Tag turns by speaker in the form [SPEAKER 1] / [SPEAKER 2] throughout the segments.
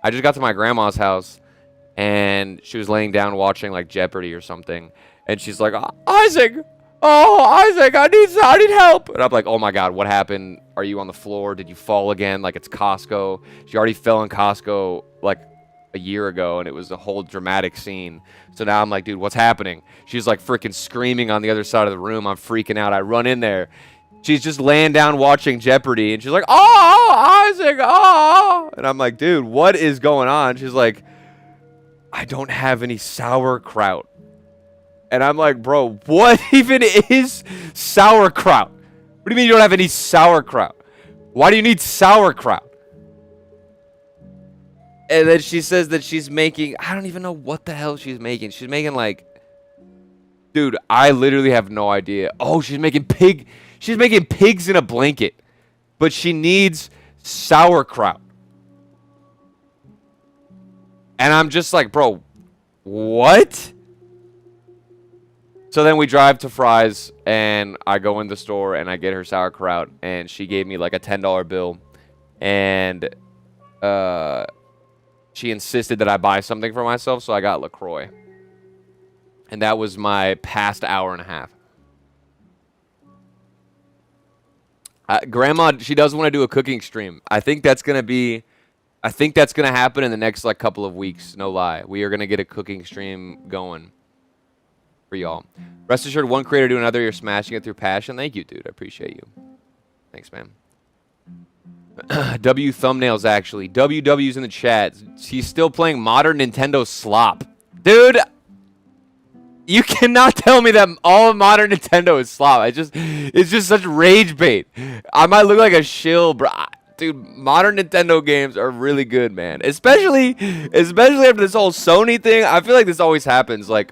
[SPEAKER 1] I just got to my grandma's house, and she was laying down watching like Jeopardy or something, and she's like, Isaac, I need help. And I'm like, oh my God, what happened? Are you on the floor? Did you fall again? Like it's Costco. She already fell in Costco like a year ago, and it was a whole dramatic scene. So now I'm like, dude, what's happening? She's like freaking screaming on the other side of the room. I'm freaking out. I run in there. She's just laying down watching Jeopardy, and she's like, oh, Isaac, oh. And I'm like, dude, what is going on? She's like, I don't have any sauerkraut. And I'm like, bro, what even is sauerkraut? What do you mean you don't have any sauerkraut? Why do you need sauerkraut? And then she says that she's making, I don't even know what the hell she's making. She's making like, dude, I literally have no idea. Oh, she's making pigs in a blanket. But she needs sauerkraut. And I'm just like, bro, what? So then we drive to Fry's, and I go in the store, and I get her sauerkraut, and she gave me like a $10 bill, and she insisted that I buy something for myself, so I got LaCroix. And that was my past hour and a half. Grandma, she does want to do a cooking stream. I think that's going to happen in the next like couple of weeks, no lie. We are going to get a cooking stream going for y'all. Rest assured, one creator to another, you're smashing it through passion. Thank you, dude. I appreciate you. Thanks, man. W thumbnails, actually. WW's in the chat. He's still playing modern Nintendo slop. Dude, you cannot tell me that all modern Nintendo is slop. It's just such rage bait. I might look like a shill, bro. Dude, modern Nintendo games are really good, man. Especially after this whole Sony thing. I feel like this always happens. Like,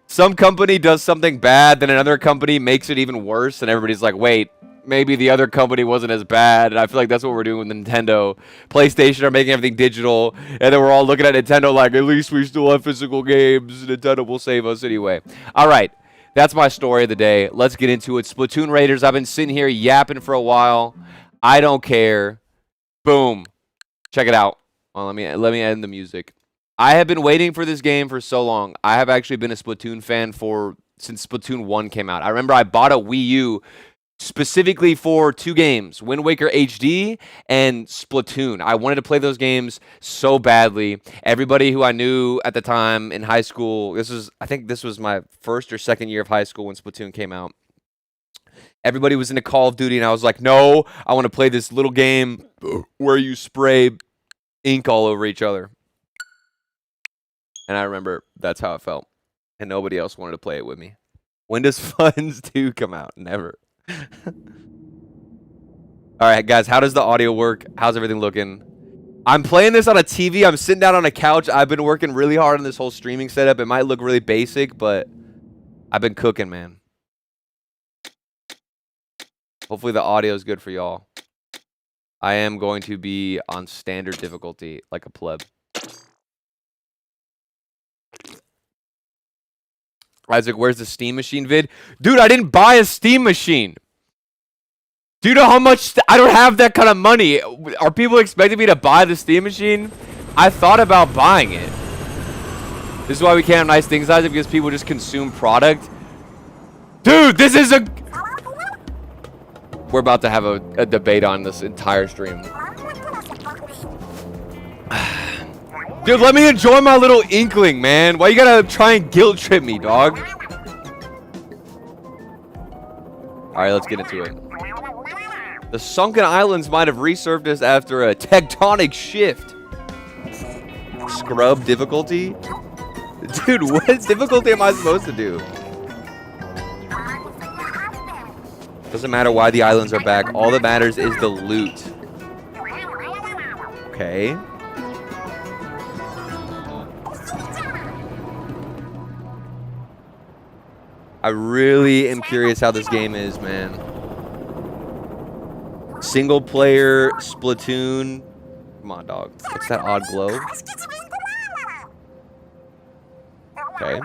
[SPEAKER 1] some company does something bad, then another company makes it even worse, and everybody's like, wait, maybe the other company wasn't as bad. And I feel like that's what we're doing with Nintendo. PlayStation are making everything digital, and then we're all looking at Nintendo like, at least we still have physical games. Nintendo will save us anyway. All right, that's my story of the day. Let's get into it. Splatoon Raiders, I've been sitting here yapping for a while. I don't care. Boom. Check it out. Well, let me end the music. I have been waiting for this game for so long. I have actually been a Splatoon fan since Splatoon 1 came out. I remember I bought a Wii U specifically for 2 games, Wind Waker HD and Splatoon. I wanted to play those games so badly. Everybody who I knew at the time in high school, I think this was my first or second year of high school when Splatoon came out. Everybody was into Call of Duty, and I was like, no, I want to play this little game where you spray ink all over each other. And I remember that's how it felt. And nobody else wanted to play it with me. When does Funds 2 come out? Never. All right, guys, how does the audio work? How's everything looking? I'm playing this on a TV. I'm sitting down on a couch. I've been working really hard on this whole streaming setup. It might look really basic, but I've been cooking, man. Hopefully the audio is good for y'all. I am going to be on standard difficulty like a pleb. Isaac, where's the Steam Machine vid? Dude, I didn't buy a Steam Machine. Do you know how much? I don't have that kind of money. Are people expecting me to buy the Steam Machine? I thought about buying it. This is why we can't have nice things, Isaac, because people just consume product. Dude, this is a... We're about to have a debate on this entire stream. Dude, let me enjoy my little inkling, man. Why you gotta try and guilt trip me, dog? Alright, let's get into it. The sunken islands might have resurfaced after a tectonic shift. Scrub difficulty? Dude, what difficulty am I supposed to do? Doesn't matter why the islands are back. All that matters is the loot. Okay. I really am curious how this game is, man. Single player, Splatoon. Come on, dog. What's that odd glow? Okay.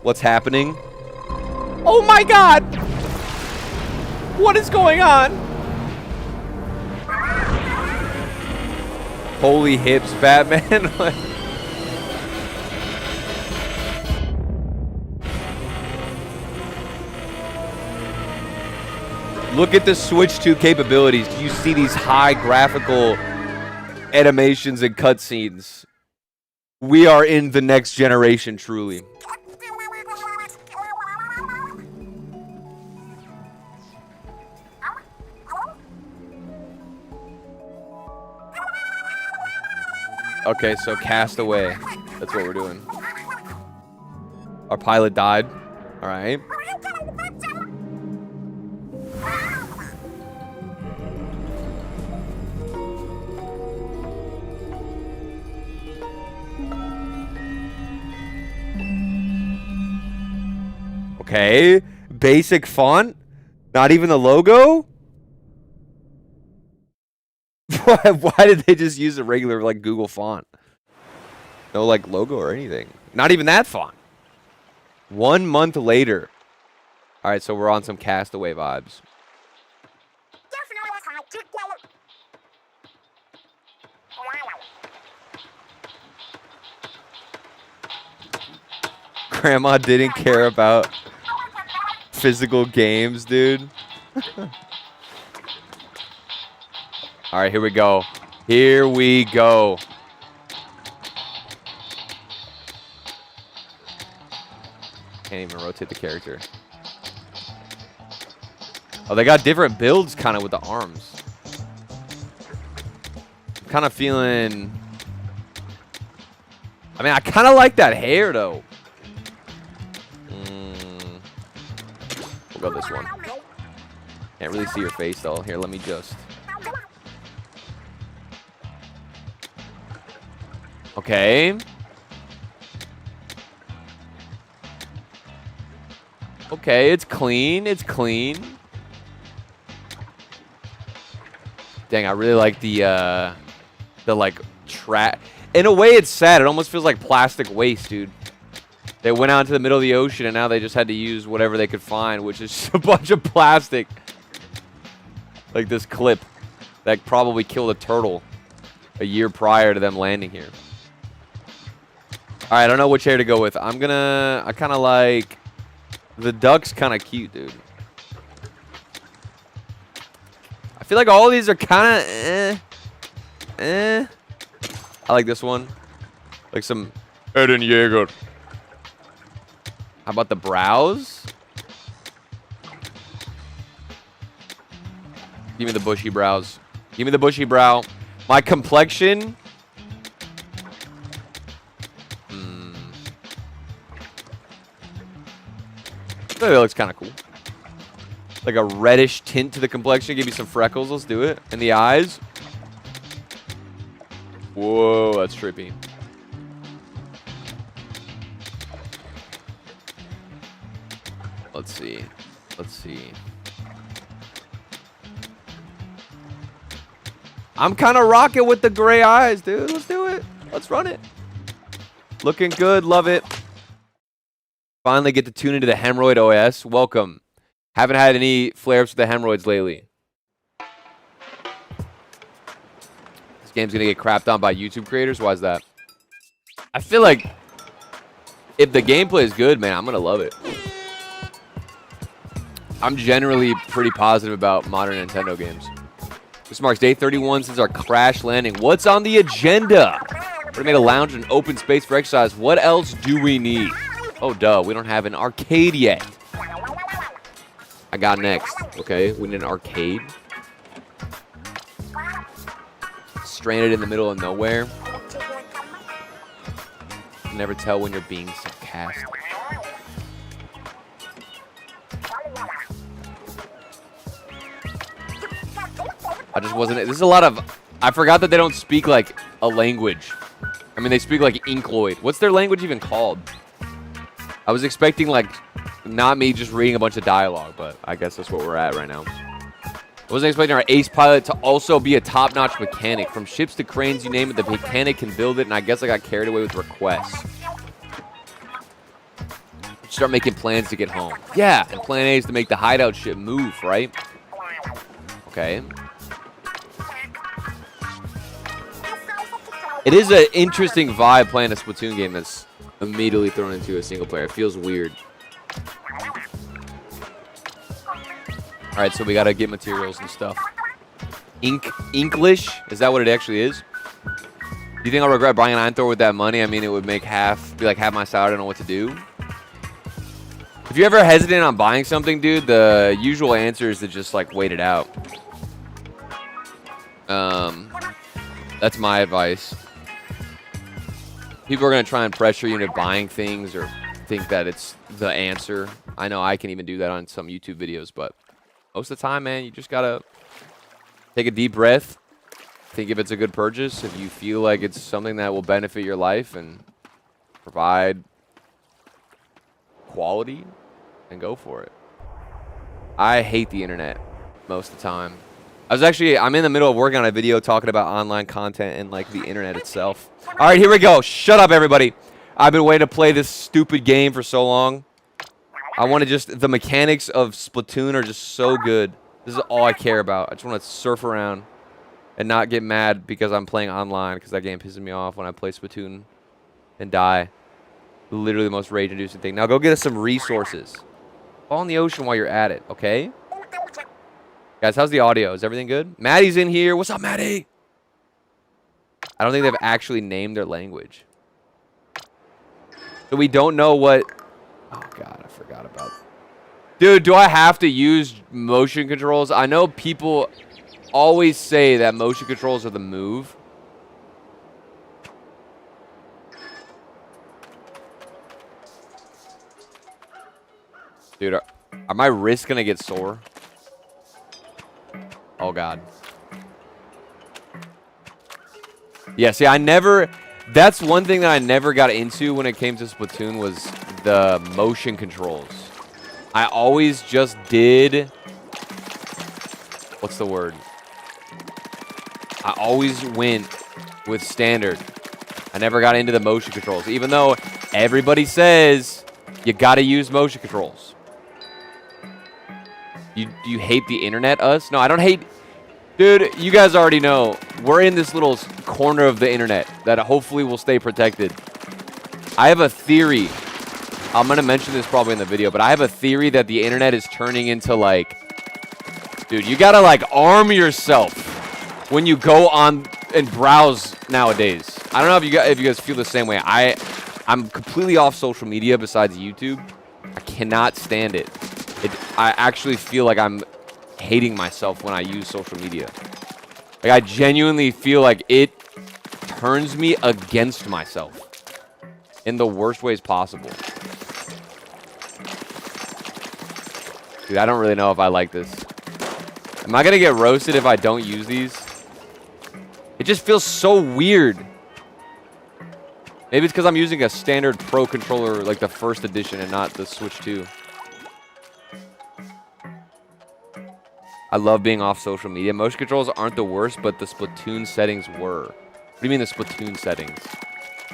[SPEAKER 1] What's happening? Oh my god! What is going on? Holy hips, Batman. Look at the Switch 2 capabilities. Do you see these high graphical animations and cutscenes? We are in the next generation, truly. Okay, so Castaway. That's what we're doing. Our pilot died. All right. Okay. Basic font? Not even the logo? Why did they just use a regular, like, Google font? No, like, logo or anything. Not even that font. 1 month later. All right, so we're on some Castaway vibes. Grandma didn't care about physical games, dude. All right, here we go. Here we go. Can't even rotate the character. Oh, they got different builds kind of with the arms. I'm kind of feeling... I mean, I kind of like that hair, though. We'll go this one. Can't really see your face, though. Here, let me just... Okay. Okay, it's clean. It's clean. Dang, I really like the like track. In a way, it's sad. It almost feels like plastic waste, dude. They went out into the middle of the ocean, and now they just had to use whatever they could find, which is just a bunch of plastic. Like this clip that probably killed a turtle a year prior to them landing here. All right, I don't know which hair to go with. I kind of like... The duck's kind of cute, dude. I feel like all these are kind of I like this one. Like some Eden Jaeger. How about the brows? Give me the bushy brows. Give me the bushy brow. My complexion... That looks kind of cool. Like a reddish tint to the complexion. Give me some freckles. Let's do it. And the eyes. Whoa, that's trippy. Let's see. Let's see. I'm kind of rocking with the gray eyes, dude. Let's do it. Let's run it. Looking good. Love it. Finally get to tune into the Hemorrhoid OS. Welcome. Haven't had any flare-ups with the hemorrhoids lately. This game's going to get crapped on by YouTube creators? Why is that? I feel like if the gameplay is good, man, I'm going to love it. I'm generally pretty positive about modern Nintendo games. This marks day 31 since our crash landing. What's on the agenda? We made a lounge and open space for exercise. What else do we need? Oh, duh. We don't have an arcade yet. I got next. Okay, we need an arcade. Stranded in the middle of nowhere. You never tell when you're being sarcastic. I just wasn't... This is a lot of... I forgot that they don't speak, like, a language. I mean, they speak, like, Inkloid. What's their language even called? I was expecting, like, not me just reading a bunch of dialogue, but I guess that's what we're at right now. I wasn't expecting our ace pilot to also be a top-notch mechanic. From ships to cranes, you name it, the mechanic can build it, and I guess I got carried away with requests. Start making plans to get home. Yeah, and plan A is to make the hideout ship move, right? It is an interesting vibe playing a Splatoon game that's immediately thrown into a single player. It feels weird. All right, so we got to get materials and stuff. Inklish? Is that what it actually is? Do you think I'll regret buying an Iron Thor with that money? I mean, it would make be like half my salary. I don't know what to do. If you're ever hesitant on buying something, dude, the usual answer is to just, like, wait it out. That's my advice. People are going to try and pressure you into buying things or think that it's the answer. I know I can even do that on some YouTube videos, but most of the time, man, you just got to take a deep breath. Think if it's a good purchase, if you feel like it's something that will benefit your life and provide quality, and go for it. I hate the internet most of the time. I'm in the middle of working on a video talking about online content and like the internet itself. All right, here we go. Shut up, everybody. I've been waiting to play this stupid game for so long. I want to the mechanics of Splatoon are just so good. This is all I care about. I just want to surf around and not get mad because I'm playing online because that game pisses me off when I play Splatoon and die. Literally the most rage-inducing thing. Now go get us some resources. Fall in the ocean while you're at it, okay? Guys, how's the audio? Is everything good? Maddie's in here. What's up, Maddie? I don't think they've actually named their language. So we don't know what... Oh, God, I forgot about... Dude, do I have to use motion controls? I know people always say that motion controls are the move. Dude, are my wrists going to get sore? Oh, God. Yeah, see, that's one thing that I never got into when it came to Splatoon was the motion controls. I always just did... What's the word? I always went with standard. I never got into the motion controls, even though everybody says you got to use motion controls. You hate the internet, us? No, I don't hate... Dude, you guys already know. We're in this little corner of the internet that hopefully will stay protected. I have a theory. I'm going to mention this probably in the video, but I have a theory that the internet is turning into, like... Dude, you got to, like, arm yourself when you go on and browse nowadays. I don't know if you guys feel the same way. I'm completely off social media besides YouTube. I cannot stand it. I actually feel like I'm hating myself when I use social media. Like, I genuinely feel like it turns me against myself in the worst ways possible. Dude, I don't really know if I like this. Am I going to get roasted if I don't use these? It just feels so weird. Maybe it's because I'm using a standard Pro controller, like the first edition, and not the Switch 2. I love being off social media. Motion controls aren't the worst, but the Splatoon settings were. What do you mean the Splatoon settings?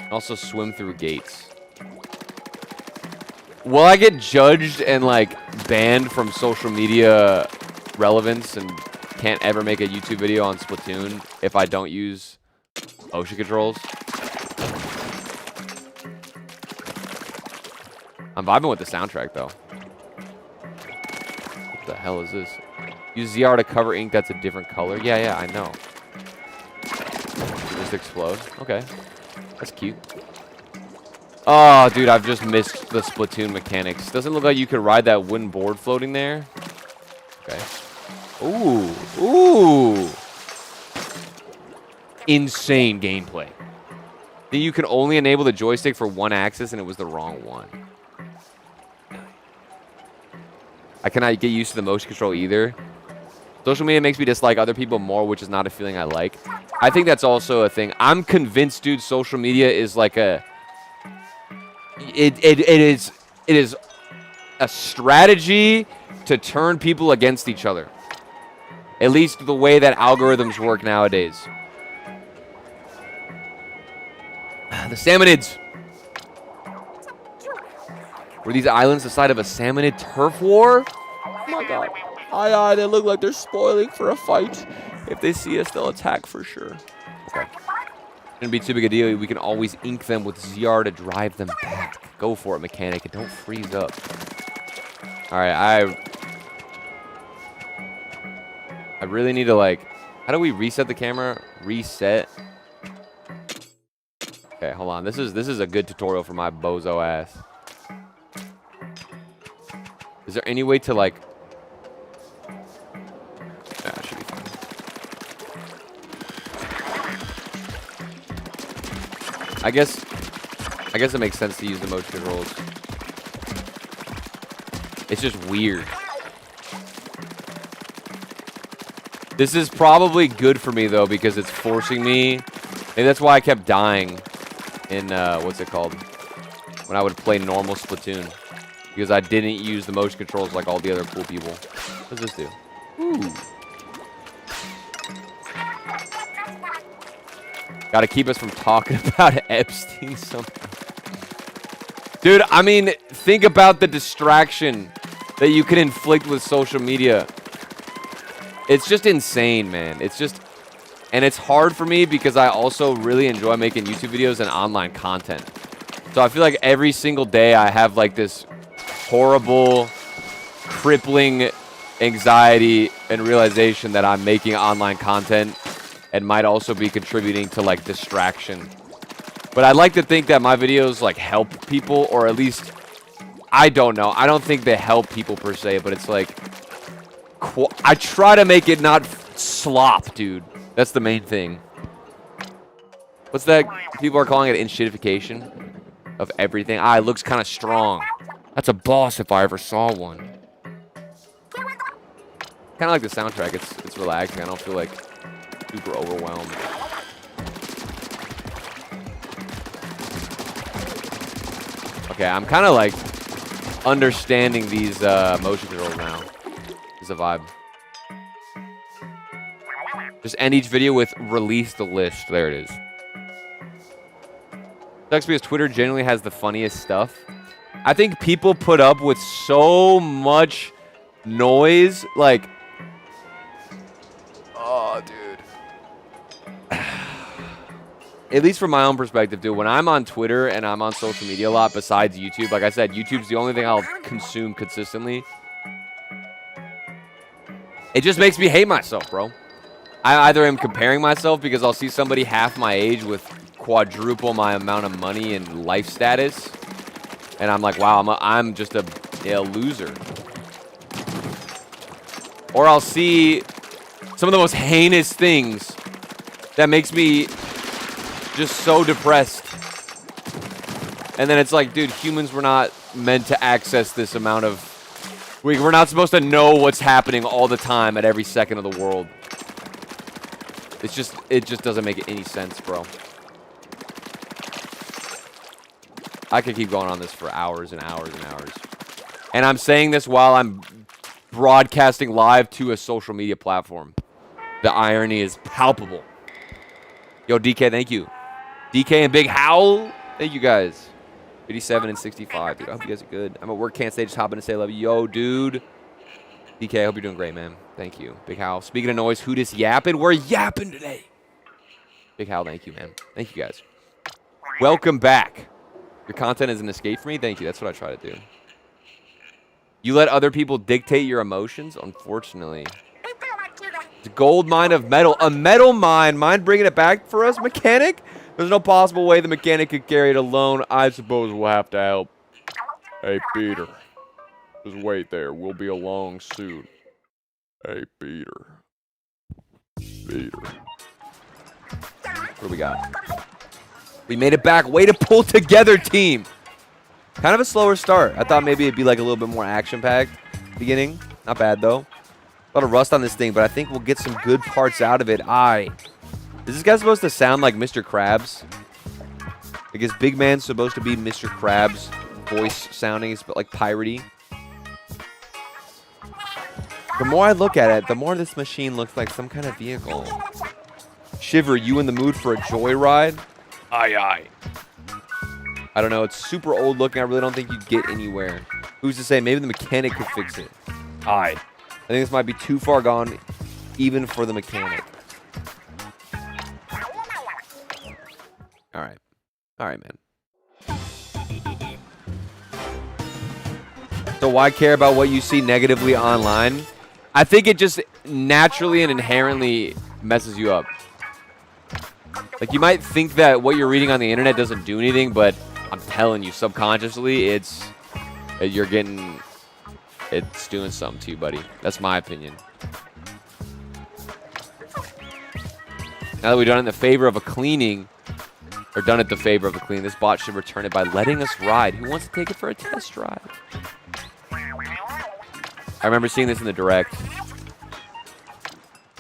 [SPEAKER 1] Also swim through gates. Will I get judged and, like, banned from social media relevance and can't ever make a YouTube video on Splatoon if I don't use motion controls? I'm vibing with the soundtrack, though. What the hell is this? Use ZR to cover ink that's a different color. Yeah, I know. Just explode. Okay. That's cute. Oh, dude, I've just missed the Splatoon mechanics. Doesn't look like you could ride that wooden board floating there. Okay. Ooh. Insane gameplay. Then you can only enable the joystick for one axis, and it was the wrong one. I cannot get used to the motion control either. Social media makes me dislike other people more, which is not a feeling I like. I think that's also a thing. I'm convinced, dude, social media is like a... It is a strategy to turn people against each other. At least the way that algorithms work nowadays. The Salmonids. Were these islands the site of a Salmonid turf war? Oh my god. Aye, they look like they're spoiling for a fight. If they see us, they'll attack for sure. Okay. Shouldn't be too big a deal. We can always ink them with ZR to drive them back. Go for it, mechanic, and don't freeze up. All right, I really need to, like, how do we reset the camera? Reset. Okay, hold on. This is a good tutorial for my bozo ass. Is there any way to, like... Nah, it should be fine. I guess it makes sense to use the motion controls. It's just weird. This is probably good for me, though, because it's forcing me... Maybe that's why I kept dying in, what's it called? When I would play normal Splatoon. Because I didn't use the motion controls like all the other cool people. What does this do? Ooh. Gotta keep us from talking about Epstein somehow. Dude, I mean, think about the distraction that you can inflict with social media. It's just insane, man. It's just... And it's hard for me because I also really enjoy making YouTube videos and online content. So I feel like every single day I have like this horrible, crippling anxiety and realization that I'm making online content and might also be contributing to like distraction. But I'd like to think that my videos like help people, or at least, I don't know. I don't think they help people per se, but it's like, I try to make it not slop, dude. That's the main thing. What's that? People are calling it enshittification of everything. Ah, it looks kind of strong. That's a boss if I ever saw one. Kind of like the soundtrack. It's relaxing. I don't feel like super overwhelmed. Okay, I'm kind of like understanding these motion controls now. It's a vibe. Just end each video with release the list. There it is. Sucks because Twitter generally has the funniest stuff. I think people put up with so much noise. Like, oh, dude. At least from my own perspective, dude. When I'm on Twitter and I'm on social media a lot, besides YouTube, like I said, YouTube's the only thing I'll consume consistently. It just makes me hate myself, bro. I either am comparing myself because I'll see somebody half my age with quadruple my amount of money and life status, and I'm like, wow, I'm just a loser. Or I'll see some of the most heinous things that makes me just so depressed. And then it's like, dude, humans were not meant to access this amount of... We're not supposed to know what's happening all the time at every second of the world. It just doesn't make any sense, bro. I could keep going on this for hours and hours and hours. And I'm saying this while I'm broadcasting live to a social media platform. The irony is palpable. Yo, DK, thank you. DK and Big Howl, thank you guys. 57 and 65, dude. I hope you guys are good. I'm at work, can't stay, just hopping to say I love you. Yo, dude. DK, I hope you're doing great, man. Thank you. Big Howl. Speaking of noise, who just yapping? We're yapping today. Big Howl, thank you, man. Thank you, guys. Welcome back. Your content is an escape for me? Thank you. That's what I try to do. You let other people dictate your emotions? Unfortunately. It's a gold mine of metal. A metal mine. Mind bringing it back for us, mechanic? There's no possible way the mechanic could carry it alone. I suppose we'll have to help. Hey, Peter. Just wait there. We'll be along soon. Hey, Peter. Peter. What do we got? We made it back. Way to pull together, team. Kind of a slower start. I thought maybe it'd be like a little bit more action-packed beginning. Not bad, though. A lot of rust on this thing, but I think we'll get some good parts out of it. Is this guy supposed to sound like Mr. Krabs? I guess Big Man's supposed to be Mr. Krabs' voice sounding. It's like piratey. The more I look at it, the more this machine looks like some kind of vehicle. Shiver, you in the mood for a joyride? Aye, aye. I don't know. It's super old looking. I really don't think you'd get anywhere. Who's to say? Maybe the mechanic could fix it. Aye. I think this might be too far gone, even for the mechanic. All right, man. So why care about what you see negatively online? I think it just naturally and inherently messes you up. Like, you might think that what you're reading on the internet doesn't do anything, but I'm telling you, subconsciously, it's doing something to you, buddy. That's my opinion. Now that we've done it in the favor of a cleaning, or done it the favor of a cleaning, this bot should return it by letting us ride. Who wants to take it for a test drive? I remember seeing this in the direct.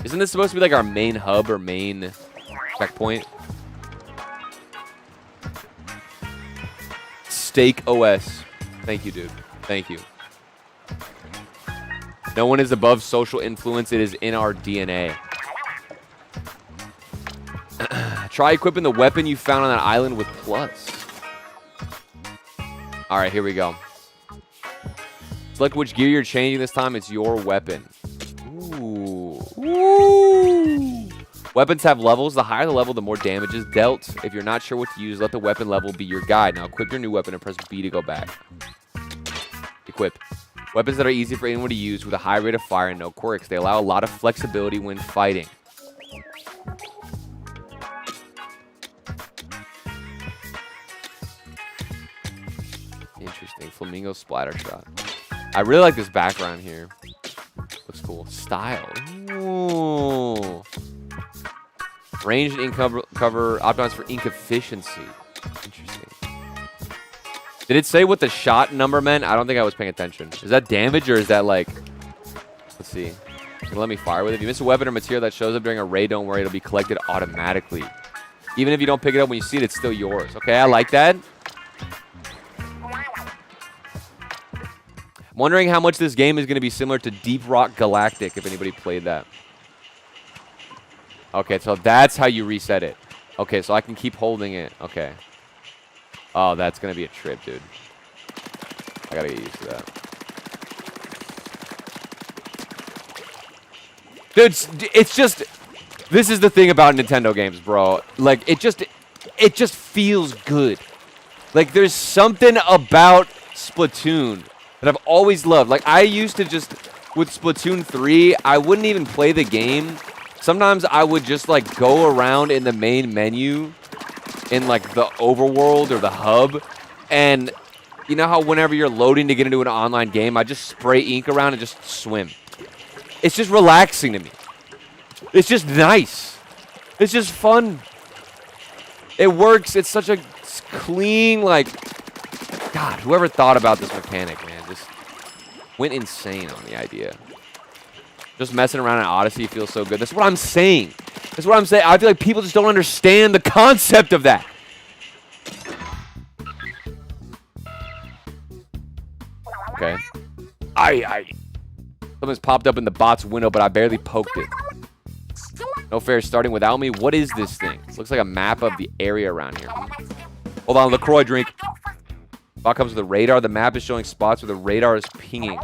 [SPEAKER 1] Isn't this supposed to be like our main hub or main checkpoint? Steak.OS. Thank you, dude. Thank you. No one is above social influence. It is in our DNA. Try equipping the weapon you found on that island with plus. All right, here we go. Select which gear you're changing this time. It's your weapon. Ooh. Ooh. Weapons have levels. The higher the level, the more damage is dealt. If you're not sure what to use, let the weapon level be your guide. Now equip your new weapon and press B to go back. Equip. Weapons that are easy for anyone to use with a high rate of fire and no quirks. They allow a lot of flexibility when fighting. Interesting. Flamingo splatter shot. I really like this background here. Looks cool. Style. Ooh. Range and ink cover optimized for ink efficiency. Interesting. Did it say what the shot number meant? I don't think I was paying attention. Is that damage or is that like... Let's see. Let me fire with it. If you miss a weapon or material that shows up during a raid, don't worry. It'll be collected automatically. Even if you don't pick it up when you see it, it's still yours. Okay, I like that. I'm wondering how much this game is going to be similar to Deep Rock Galactic, if anybody played that. Okay, so that's how you reset it. Okay, so I can keep holding it. Okay. Oh, that's going to be a trip, dude. I got to get used to that. Dude, it's just... This is the thing about Nintendo games, bro. Like, it just feels good. Like, there's something about Splatoon that I've always loved. Like, I used to just, with Splatoon 3, I wouldn't even play the game. Sometimes I would just, like, go around in the main menu in, like, the overworld or the hub. And you know how whenever you're loading to get into an online game, I just spray ink around and just swim. It's just relaxing to me. It's just nice. It's just fun. It works. It's such a clean, like... God, whoever thought about this mechanic, man, just went insane on the idea. Just messing around in Odyssey feels so good. That's what I'm saying. That's what I'm saying. I feel like people just don't understand the concept of that. Okay. Something's popped up in the bot's window, but I barely poked it. No fair starting without me. What is this thing? It looks like a map of the area around here. Hold on, LaCroix drink. Bot comes with a radar. The map is showing spots where the radar is pinging.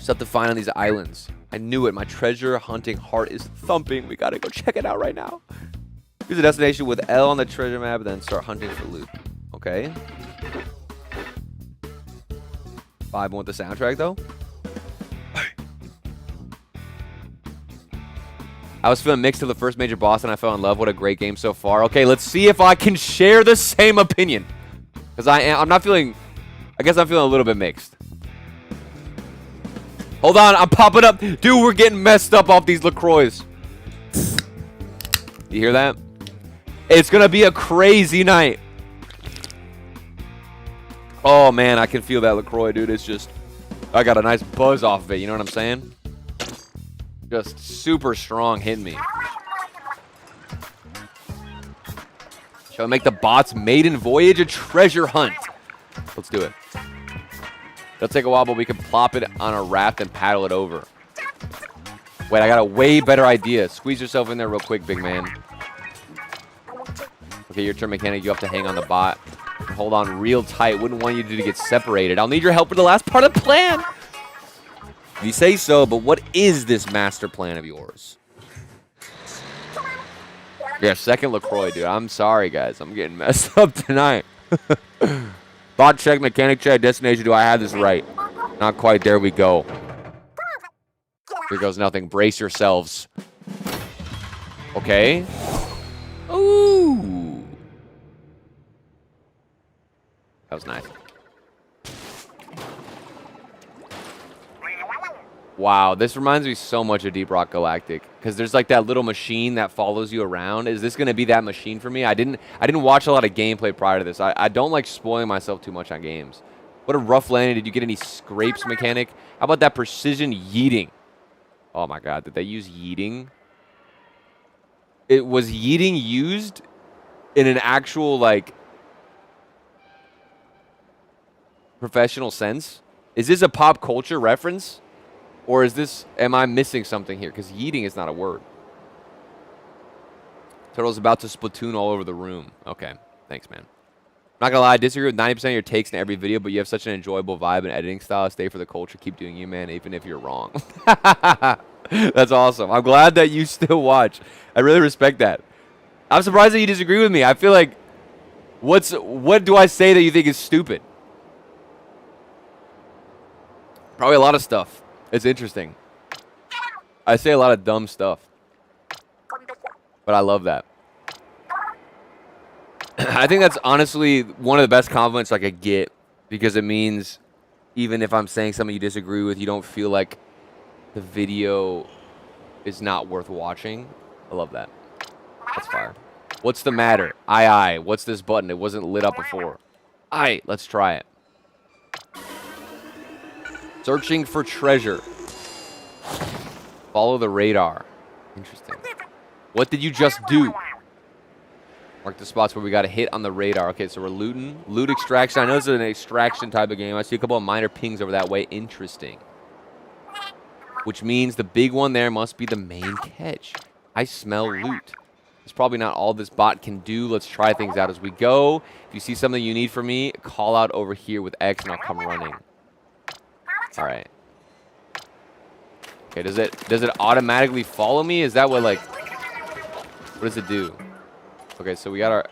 [SPEAKER 1] Stuff to find on these islands. I knew it. My treasure hunting heart is thumping. We gotta go check it out right now. Use the destination with L on the treasure map, then start hunting for loot. Okay. 5 want the soundtrack though. I was feeling mixed to the first major boss and I fell in love. What a great game so far. Okay, let's see if I can share the same opinion. Because I'm not feeling... I guess I'm feeling a little bit mixed. Hold on, I'm popping up. Dude, we're getting messed up off these LaCroix. You hear that? It's going to be a crazy night. Oh, man, I can feel that LaCroix, dude. It's just... I got a nice buzz off of it. You know what I'm saying? Just super strong hitting me. Shall we make the bot's maiden voyage a treasure hunt? Let's do it. It'll take a while, but we can plop it on a raft and paddle it over. Wait, I got a way better idea. Squeeze yourself in there real quick, big man. Okay, your turn, mechanic. You have to hang on the bot. Hold on real tight. Wouldn't want you to get separated. I'll need your help for the last part of the plan. You say so, but what is this master plan of yours? Yeah, second LaCroix, dude. I'm sorry, guys. I'm getting messed up tonight. Bot check, mechanic check, destination. Do I have this right? Not quite. There we go. Here goes nothing. Brace yourselves. Okay. Ooh. That was nice. Wow, this reminds me so much of Deep Rock Galactic because there's like that little machine that follows you around. Is this going to be that machine for me? I didn't watch a lot of gameplay prior to this. I don't like spoiling myself too much on games. What a rough landing. Did you get any scrapes, mechanic? How about that precision yeeting? Oh my god, did they use yeeting? It was yeeting used in an actual like professional sense? Is this a pop culture reference? Or is this, am I missing something here? Because yeeting is not a word. Turtle's about to Splatoon all over the room. Okay, thanks, man. I'm not going to lie, I disagree with 90% of your takes in every video, but you have such an enjoyable vibe and editing style. Stay for the culture. Keep doing you, man, even if you're wrong. That's awesome. I'm glad that you still watch. I really respect that. I'm surprised that you disagree with me. I feel like, what do I say that you think is stupid? Probably a lot of stuff. It's interesting. I say a lot of dumb stuff. But I love that. I think that's honestly one of the best compliments I could get because it means even if I'm saying something you disagree with, you don't feel like the video is not worth watching. I love that. That's fire. What's the matter? Aye. What's this button? It wasn't lit up before. Aye. Let's try it. Searching for treasure. Follow the radar. Interesting. What did you just do? Mark the spots where we got a hit on the radar. Okay, so we're looting. Loot extraction. I know this is an extraction type of game. I see a couple of minor pings over that way. Interesting. Which means the big one there must be the main catch. I smell loot. It's probably not all this bot can do. Let's try things out as we go. If you see something you need from me, call out over here with X and I'll come running. All right. Okay, does it automatically follow me? Is that what like what does it do? Okay, so we got our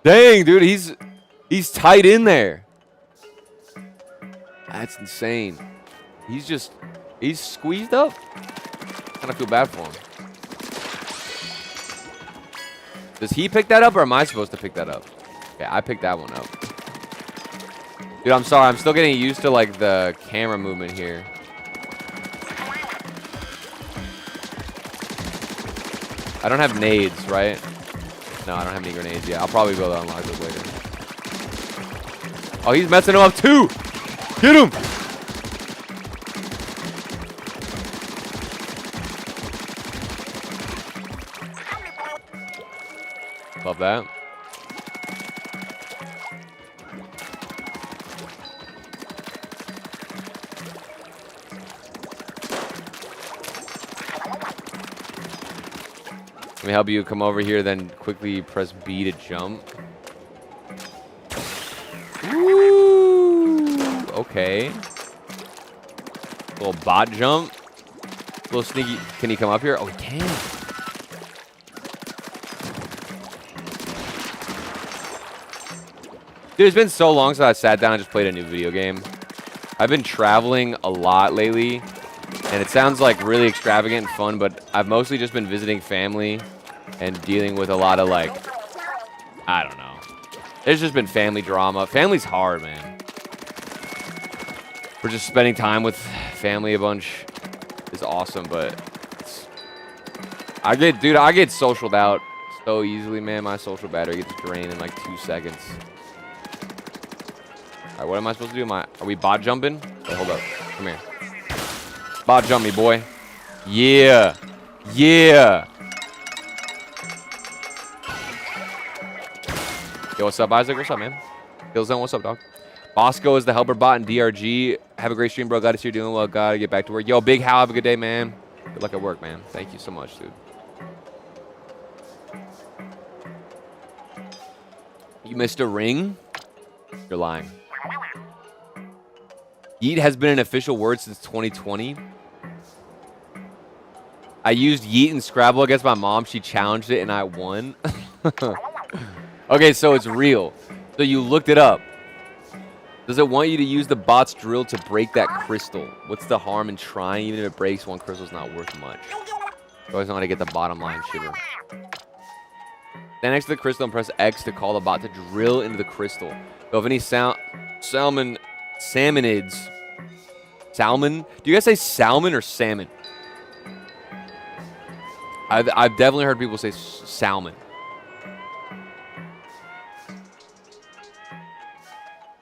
[SPEAKER 1] Dang, dude, he's tight in there. That's insane. He's squeezed up. Kind of feel bad for him. Does he pick that up or am I supposed to pick that up? Yeah, I picked that one up. Dude, I'm sorry. I'm still getting used to like the camera movement here. I don't have nades, right? No, I don't have any grenades yet. I'll probably be able to unlock those later. Oh, he's messing him up too. Get him. Love that. Let me help you come over here, then quickly press B to jump. Ooh, okay. Little bot jump. Little sneaky. Can he come up here? Oh, he can. Dude, it's been so long since I sat down and just played a new video game. I've been traveling a lot lately, and it sounds like really extravagant and fun, but I've mostly just been visiting family and dealing with a lot of, like, I don't know. There's just been family drama. Family's hard, man. We're just spending time with family a bunch is awesome, but I get socialed out so easily, man. My social battery gets drained in like 2 seconds. All right, what am I supposed to do? Are we bot jumping? Wait, hold up. Come here. Bot jump me, boy. Yeah. Yeah. Yo, what's up, Isaac? What's up, man? Killzone, what's up, dog? Bosco is the helper bot in DRG. Have a great stream, bro. Glad to see you doing well. Gotta get back to work. Yo, Big Hal, have a good day, man. Good luck at work, man. Thank you so much, dude. You missed a ring? You're lying. Yeet has been an official word since 2020. I used Yeet and Scrabble against my mom. She challenged it and I won. Okay, so it's real. So you looked it up. Does it want you to use the bot's drill to break that crystal? What's the harm in trying? Even if it breaks, one crystal's not worth much. You always want to get the bottom line, Shiver. Stand next to the crystal and press X to call the bot to drill into the crystal. So if any salmonids... Salmon? Do you guys say salmon or salmon? I've definitely heard people say salmon.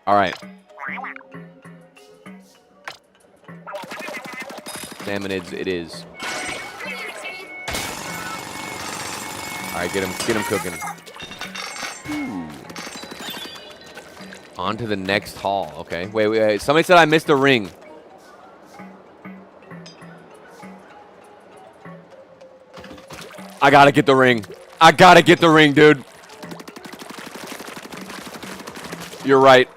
[SPEAKER 1] All right. Salmonids it is. All right, get him cooking. Ooh. On to the next hall. Okay. Wait. Somebody said I missed a ring. I gotta get the ring. I gotta get the ring, dude. You're right.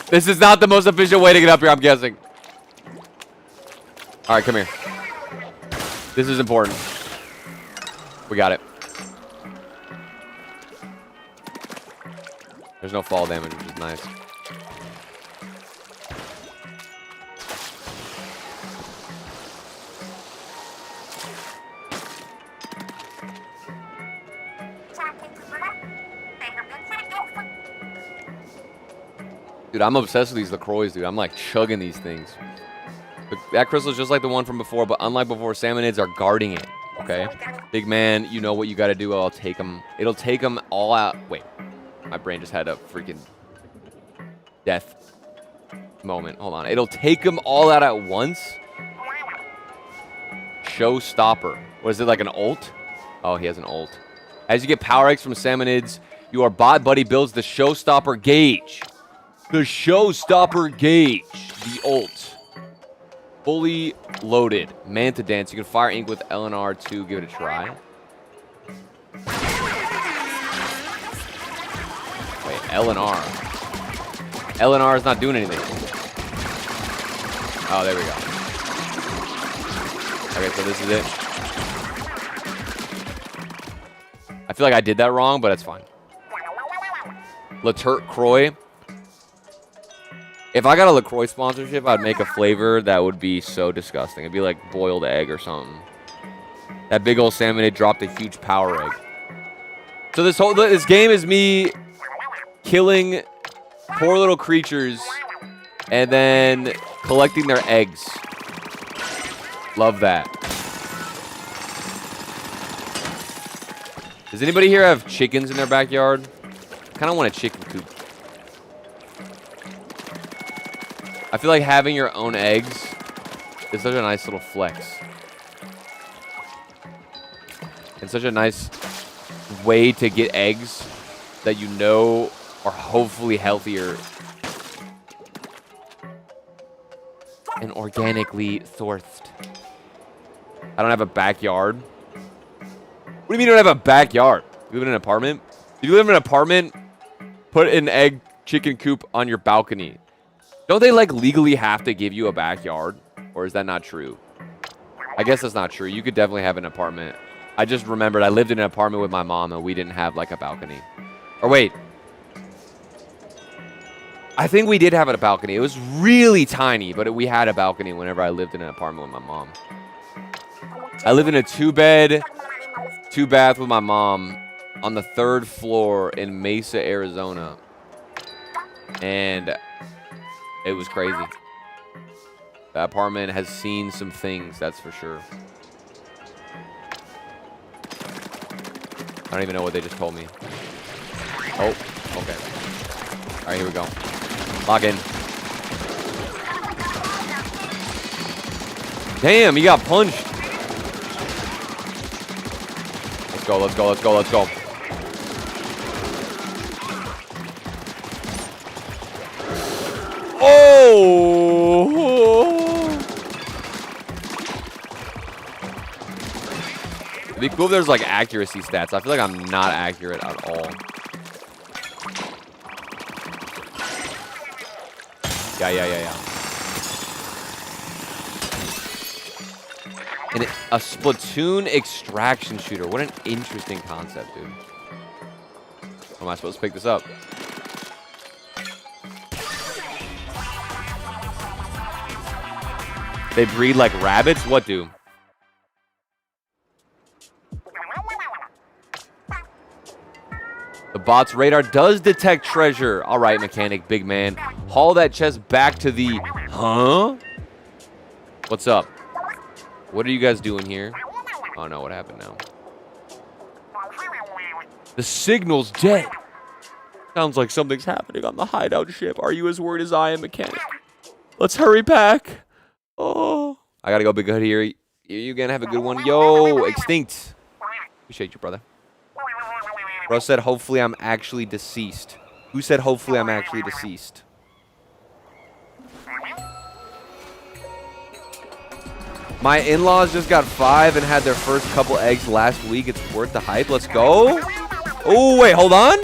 [SPEAKER 1] This is not the most efficient way to get up here, I'm guessing. All right, come here. This is important. We got it. There's no fall damage, which is nice. Dude, I'm obsessed with these LaCroix, dude. I'm like chugging these things. That crystal is just like the one from before, but unlike before, salmonids are guarding it. Okay? Big man, you know what you gotta do. I'll take them. It'll take them all out. Wait. My brain just had a freaking death moment. Hold on. It'll take them all out at once? Showstopper. What is it, like an ult? Oh, he has an ult. As you get power X from salmonids, your bot buddy builds the Showstopper gauge. The Showstopper gauge. The ult. Fully loaded. Manta Dance. You can fire ink with LNR to give it a try. Wait, LNR. LNR is not doing anything. Oh, there we go. Okay, so this is it. I feel like I did that wrong, but that's fine. LaTurk-Croix. If I got a LaCroix sponsorship, I'd make a flavor that would be so disgusting. It'd be like boiled egg or something. That big old salmonid dropped a huge power egg. So this game is me killing poor little creatures and then collecting their eggs. Love that. Does anybody here have chickens in their backyard? I kind of want a chicken coop. I feel like having your own eggs is such a nice little flex. And such a nice way to get eggs that you know are hopefully healthier and organically sourced. I don't have a backyard. What do you mean you don't have a backyard? You live in an apartment? If you live in an apartment, put an egg chicken coop on your balcony. Don't they, like, legally have to give you a backyard? Or is that not true? I guess that's not true. You could definitely have an apartment. I just remembered I lived in an apartment with my mom and we didn't have, like, a balcony. Or wait. I think we did have a balcony. It was really tiny, but we had a balcony whenever I lived in an apartment with my mom. I lived in a 2-bed, 2-bath with my mom on the 3rd floor in Mesa, Arizona. And it was crazy. That apartment has seen some things, that's for sure. I don't even know what they just told me. Oh, okay. All right, here we go. Log in. Damn, he got punched. Let's go, let's go, let's go, let's go. Oh! It'd be cool if there's like accuracy stats. I feel like I'm not accurate at all. Yeah. And a Splatoon extraction shooter. What an interesting concept, dude. How am I supposed to pick this up? They breed like rabbits? What do? The bot's radar does detect treasure. All right, mechanic, big man. Haul that chest back to the... Huh? What's up? What are you guys doing here? Oh, no, what happened now? The signal's dead. Sounds like something's happening on the hideout ship. Are you as worried as I am, mechanic? Let's hurry back. Oh, I gotta go, big hood here. You gonna have a good one. Yo, extinct. Appreciate you, brother. Bro said, hopefully I'm actually deceased. Who said, hopefully I'm actually deceased? My in-laws just got 5 and had their first couple eggs last week. It's worth the hype. Let's go. Oh, wait, hold on.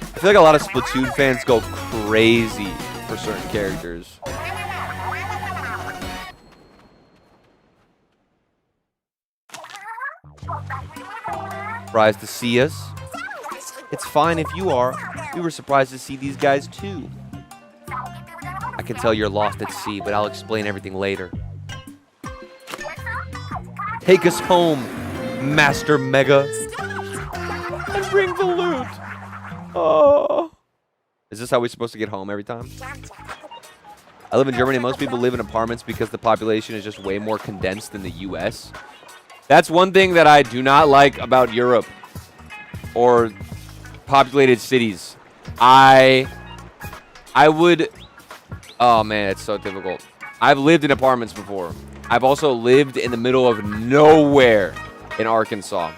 [SPEAKER 1] I feel like a lot of Splatoon fans go crazy for certain characters. Surprised to see us? It's fine if you are. We were surprised to see these guys too. I can tell you're lost at sea, but I'll explain everything later. Take us home, Master Mega. And bring the loot. Oh. Is this how we're supposed to get home every time? I live in Germany. Most people live in apartments because the population is just way more condensed than the US. That's one thing that I do not like about Europe or populated cities. I would... Oh, man, it's so difficult. I've lived in apartments before. I've also lived in the middle of nowhere in Arkansas.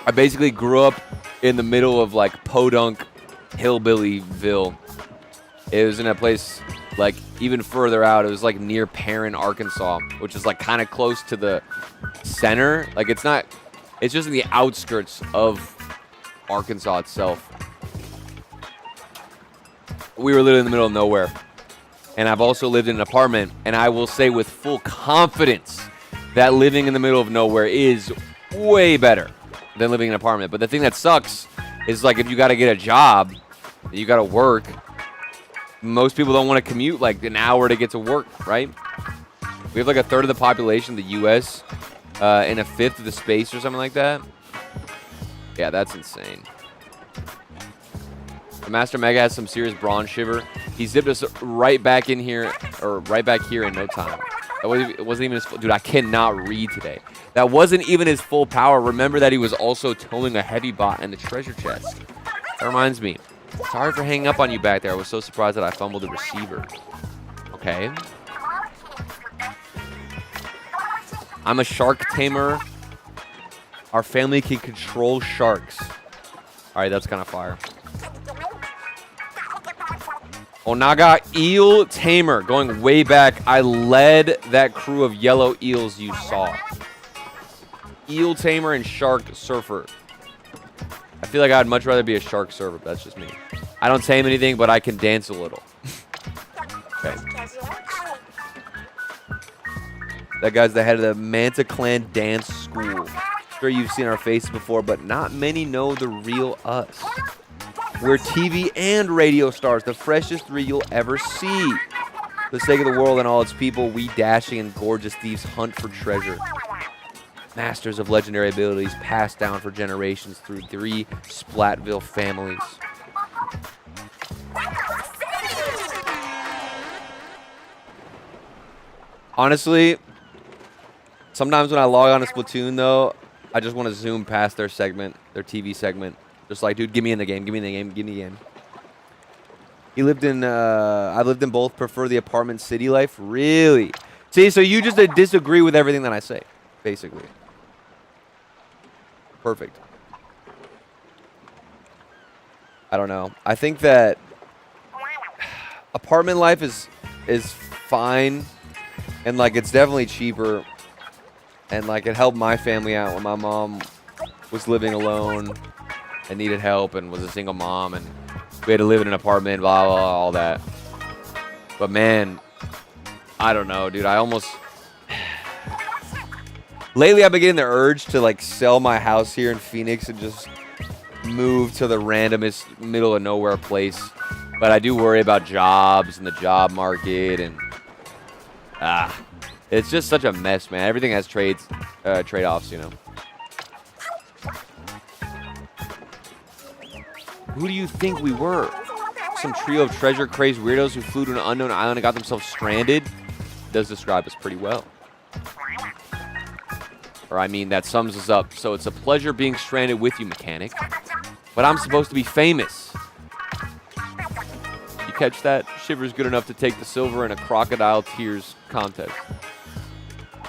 [SPEAKER 1] I basically grew up in the middle of, like, Podunk, Hillbillyville. It was in a place, like, even further out. It was, like, near Perrin, Arkansas, which is, like, kind of close to the center. Like, it's not... It's just in the outskirts of Arkansas itself. We were literally in the middle of nowhere. And I've also lived in an apartment, and I will say with full confidence that living in the middle of nowhere is way better than living in an apartment. But the thing that sucks is, like, if you got to get a job, you got to work, most people don't want to commute, like, an hour to get to work, right? We have, like, a third of the population of the U.S. And a fifth of the space or something like that. Yeah, that's insane. The Master Mega has some serious bronze shiver. He zipped us right back in here, or right back here in no time. It wasn't even his full... Dude, I cannot read today. That wasn't even his full power. Remember that he was also towing a heavy bot in the treasure chest. That reminds me. Sorry for hanging up on you back there. I was so surprised that I fumbled the receiver. Okay. I'm a shark tamer. Our family can control sharks. All right, that's kind of fire. Onaga Eel Tamer, going way back. I led that crew of yellow eels you saw. Eel Tamer and Shark Surfer. I feel like I'd much rather be a shark surfer, but that's just me. I don't tame anything, but I can dance a little. Okay. That guy's the head of the Manta Clan Dance School. Sure, you've seen our faces before, but not many know the real us. We're TV and radio stars, the freshest 3 you'll ever see. For the sake of the world and all its people, we dashing and gorgeous thieves hunt for treasure. Masters of legendary abilities passed down for generations through 3 Splatville families. Honestly, sometimes when I log on to Splatoon, though, I just want to zoom past their segment, their TV segment. Just like, dude, give me in the game, give me in the game, give me in the game. He lived in, I lived in both, prefer the apartment city life. Really? See, so you just disagree with everything that I say, basically. Perfect. I don't know. I think that apartment life is fine And, like, it's definitely cheaper. And, like, it helped my family out when my mom was living alone and needed help and was a single mom. And we had to live in an apartment, blah, blah, blah, all that. But, man, I don't know, dude. I almost... Lately, I've been getting the urge to, like, sell my house here in Phoenix and just move to the randomest middle of nowhere place. But I do worry about jobs and the job market and... it's just such a mess, man. Everything has trade-offs, you know. Who do you think we were? Some trio of treasure-crazed weirdos who flew to an unknown island and got themselves stranded? Does describe us pretty well. Or, I mean, that sums us up. So it's a pleasure being stranded with you, mechanic. But I'm supposed to be famous. You catch that? Shiver's good enough to take the silver in a crocodile tears contest.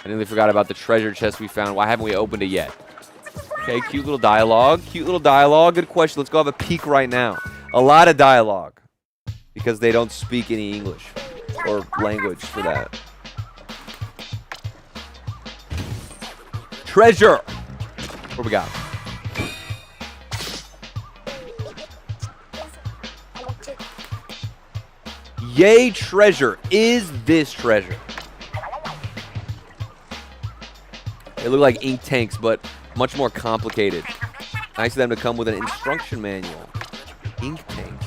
[SPEAKER 1] I nearly forgot about the treasure chest we found. Why haven't we opened it yet? Okay, cute little dialogue. Cute little dialogue. Good question. Let's go have a peek right now. A lot of dialogue. Because they don't speak any English. Or language for that. Treasure! What we got? Yay, treasure. Is this treasure? They look like ink tanks, but much more complicated. Nice of them to come with an instruction manual. Ink tanks.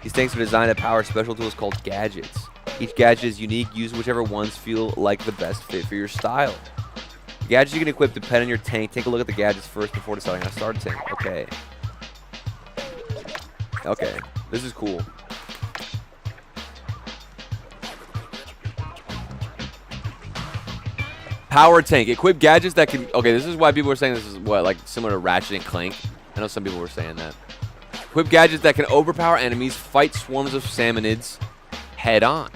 [SPEAKER 1] These tanks are designed to power special tools called gadgets. Each gadget is unique. Use whichever ones feel like the best fit for your style. The gadgets you can equip depend on your tank. Take a look at the gadgets first before deciding how to start a tank. Okay. Okay. This is cool. Power tank. Equip gadgets that can... Okay, this is why people are saying this is, what, like, similar to Ratchet and Clank. I know some people were saying that. Equip gadgets that can overpower enemies, fight swarms of salmonids head on.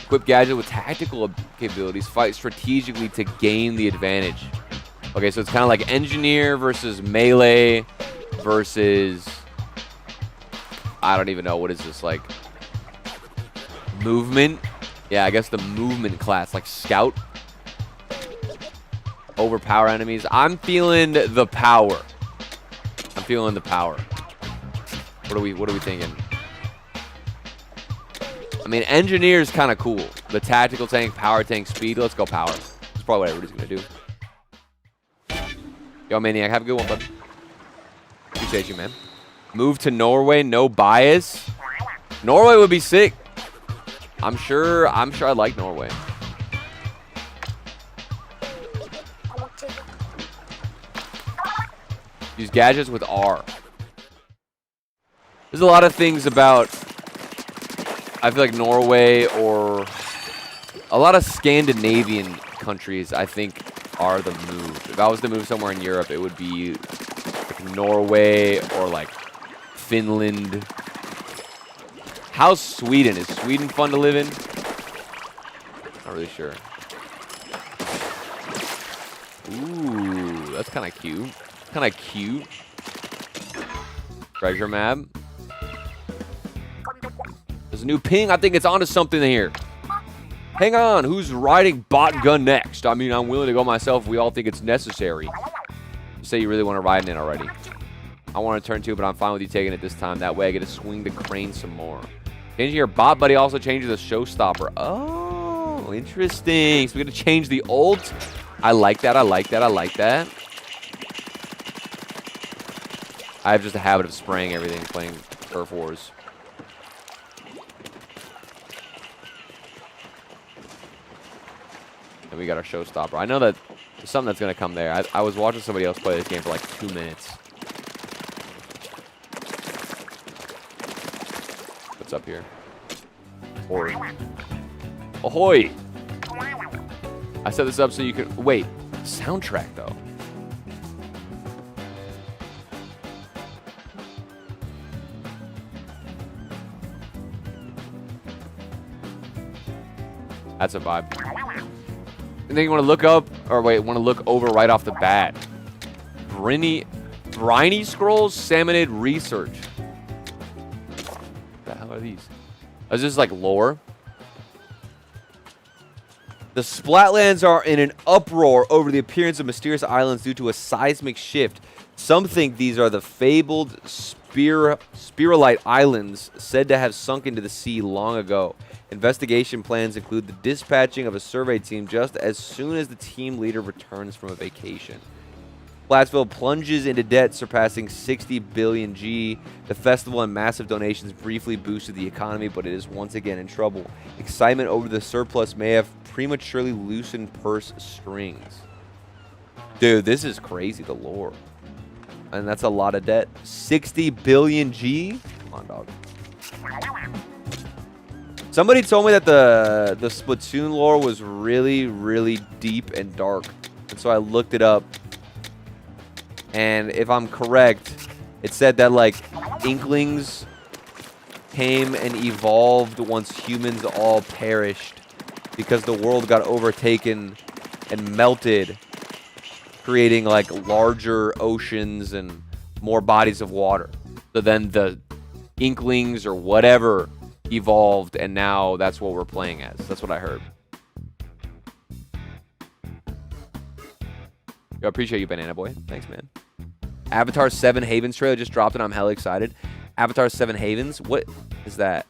[SPEAKER 1] Equip gadget with tactical capabilities, fight strategically to gain the advantage. Okay, so it's kind of like engineer versus melee versus... I don't even know. What is this, like... movement? Yeah, I guess the movement class, like scout. Overpower enemies. I'm feeling the power. I'm feeling the power. What are we thinking? I mean, engineer's kind of cool. The tactical tank, power tank, speed. Let's go power. That's probably what everybody's gonna do. Yo, Maniac, have a good one, bud. Appreciate you, man. Move to Norway, no bias. Norway would be sick. I'm sure I like Norway. Use gadgets with R. There's a lot of things about, I feel like Norway or a lot of Scandinavian countries, I think, are the move. If I was to move somewhere in Europe, it would be like Norway or like Finland. How's Sweden? Is Sweden fun to live in? Not really sure. Ooh, that's kind of cute. Kind of cute. Treasure map. There's a new ping. I think it's onto something here. Hang on. Who's riding bot gun next? I mean, I'm willing to go myself if we all think it's necessary. Say you really want to ride in it already. I want to turn 2, but I'm fine with you taking it this time. That way I get to swing the crane some more. Changing your bot buddy also changes the showstopper. Oh, interesting. So we're going to change the ult. I like that. I like that. I like that. I have just a habit of spraying everything playing Turf Wars. And we got our showstopper. I know that there's something that's going to come there. I was watching somebody else play this game for like 2 minutes. What's up here? Or ahoy! I set this up so you can wait. Soundtrack though. That's a vibe. And then you want to look up, or wait, want to look over right off the bat. Briny Scrolls Salmonid Research. What the hell are these? Is this like lore? The Splatlands are in an uproar over the appearance of mysterious islands due to a seismic shift. Some think these are the fabled Spiralite Islands said to have sunk into the sea long ago. Investigation plans include the dispatching of a survey team just as soon as the team leader returns from a vacation. Splatsville plunges into debt, surpassing 60 billion G. The festival and massive donations briefly boosted the economy, but it is once again in trouble. Excitement over the surplus may have prematurely loosened purse strings. Dude, this is crazy, the lore. And that's a lot of debt. 60 billion G? Come on, dog. Somebody told me that the Splatoon lore was really, really deep and dark. And so I looked it up. And if I'm correct, it said that, like, Inklings came and evolved once humans all perished because the world got overtaken and melted, creating, like, larger oceans and more bodies of water. So then the Inklings or whatever evolved, and now that's what we're playing as. That's what I heard. Yo, I appreciate you, Banana Boy. Thanks, man. Avatar 7 Havens trailer just dropped, and I'm hella excited. Avatar 7 Havens? What is that?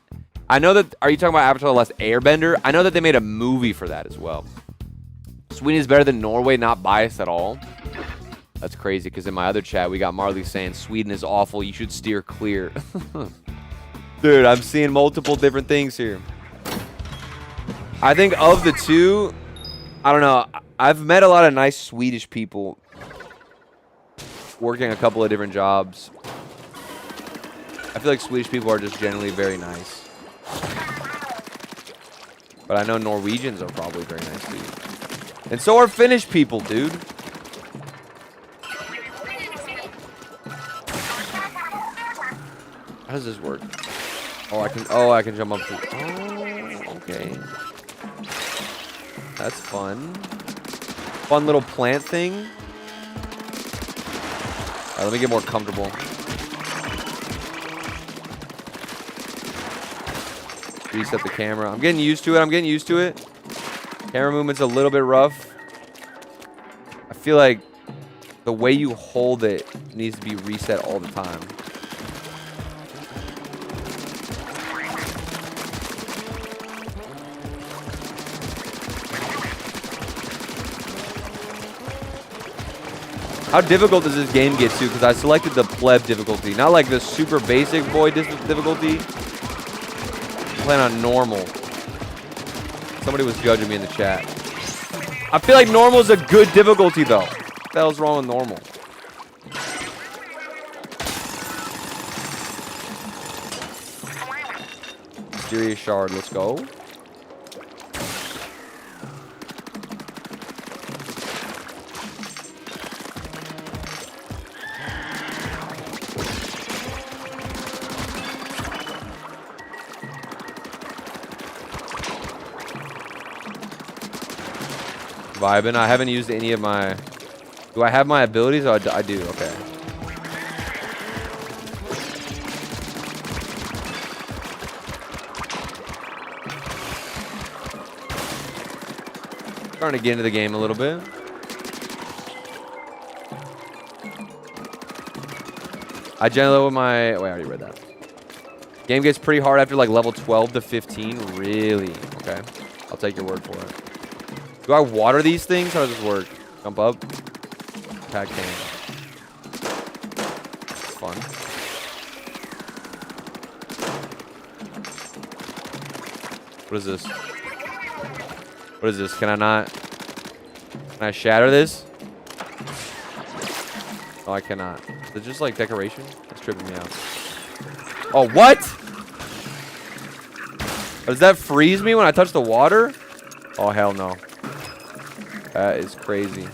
[SPEAKER 1] I know that... Are you talking about Avatar The Last Airbender? I know that they made a movie for that as well. Sweden is better than Norway, not biased at all. That's crazy, because in my other chat, we got Marley saying, Sweden is awful, you should steer clear. Dude, I'm seeing multiple different things here. I think of the two... I don't know. I've met a lot of nice Swedish people working a couple of different jobs. I feel like Swedish people are just generally very nice. But I know Norwegians are probably very nice too. And so are Finnish people, dude. How does this work? I can jump up to... Oh, okay. That's fun. Fun little plant thing. All right, let me get more comfortable. Reset the camera. I'm getting used to it. Camera movement's a little bit rough. I feel like the way you hold it needs to be reset all the time. How difficult does this game get to? Because I selected the pleb difficulty. Not like the super basic boy difficulty. I'm playing on normal. Somebody was judging me in the chat. I feel like normal is a good difficulty, though. What the hell's wrong with normal? Mysterious shard. Let's go. Vibing. I haven't used any of my... Do I have my abilities? Oh, I do. Okay. Starting to get into the game a little bit. I generally with my... Wait, I already read that. Game gets pretty hard after like level 12 to 15. Really? Okay. I'll take your word for it. Do I water these things? How does this work? Jump up. Pack can. It's fun. What is this? What is this? Can I not? Can I shatter this? No, I cannot. Is it just like decoration? It's tripping me out. Oh, what? Does that freeze me when I touch the water? Oh, hell no. That is crazy.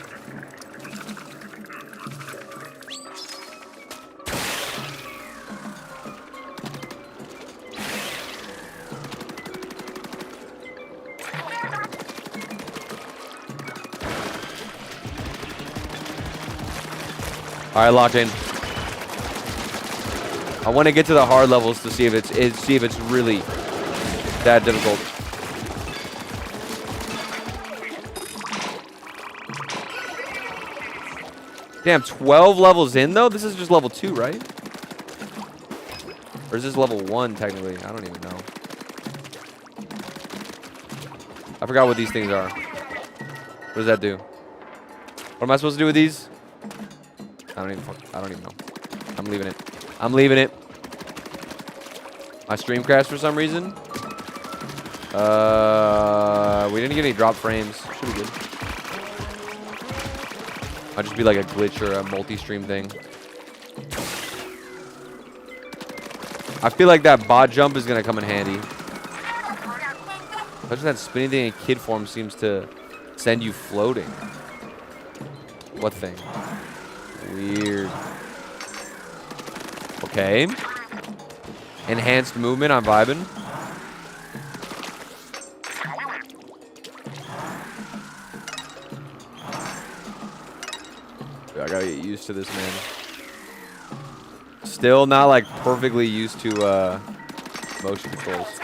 [SPEAKER 1] All right, locked in. I want to get to the hard levels to see if it's really that difficult. Damn, 12 levels in, though? This is just level 2, right? Or is this level 1, technically? I don't even know. I forgot what these things are. What does that do? What am I supposed to do with these? I don't even know. I'm leaving it. I'm leaving it. My stream crashed for some reason. We didn't get any drop frames. Should be good. Might just be like a glitch or a multi-stream thing. I feel like that bot jump is gonna come in handy. Imagine that spinning thing in kid form seems to send you floating. What thing? Weird. Okay. Enhanced movement, I'm vibing. I gotta get used to this, man. Still not like perfectly used to motion controls.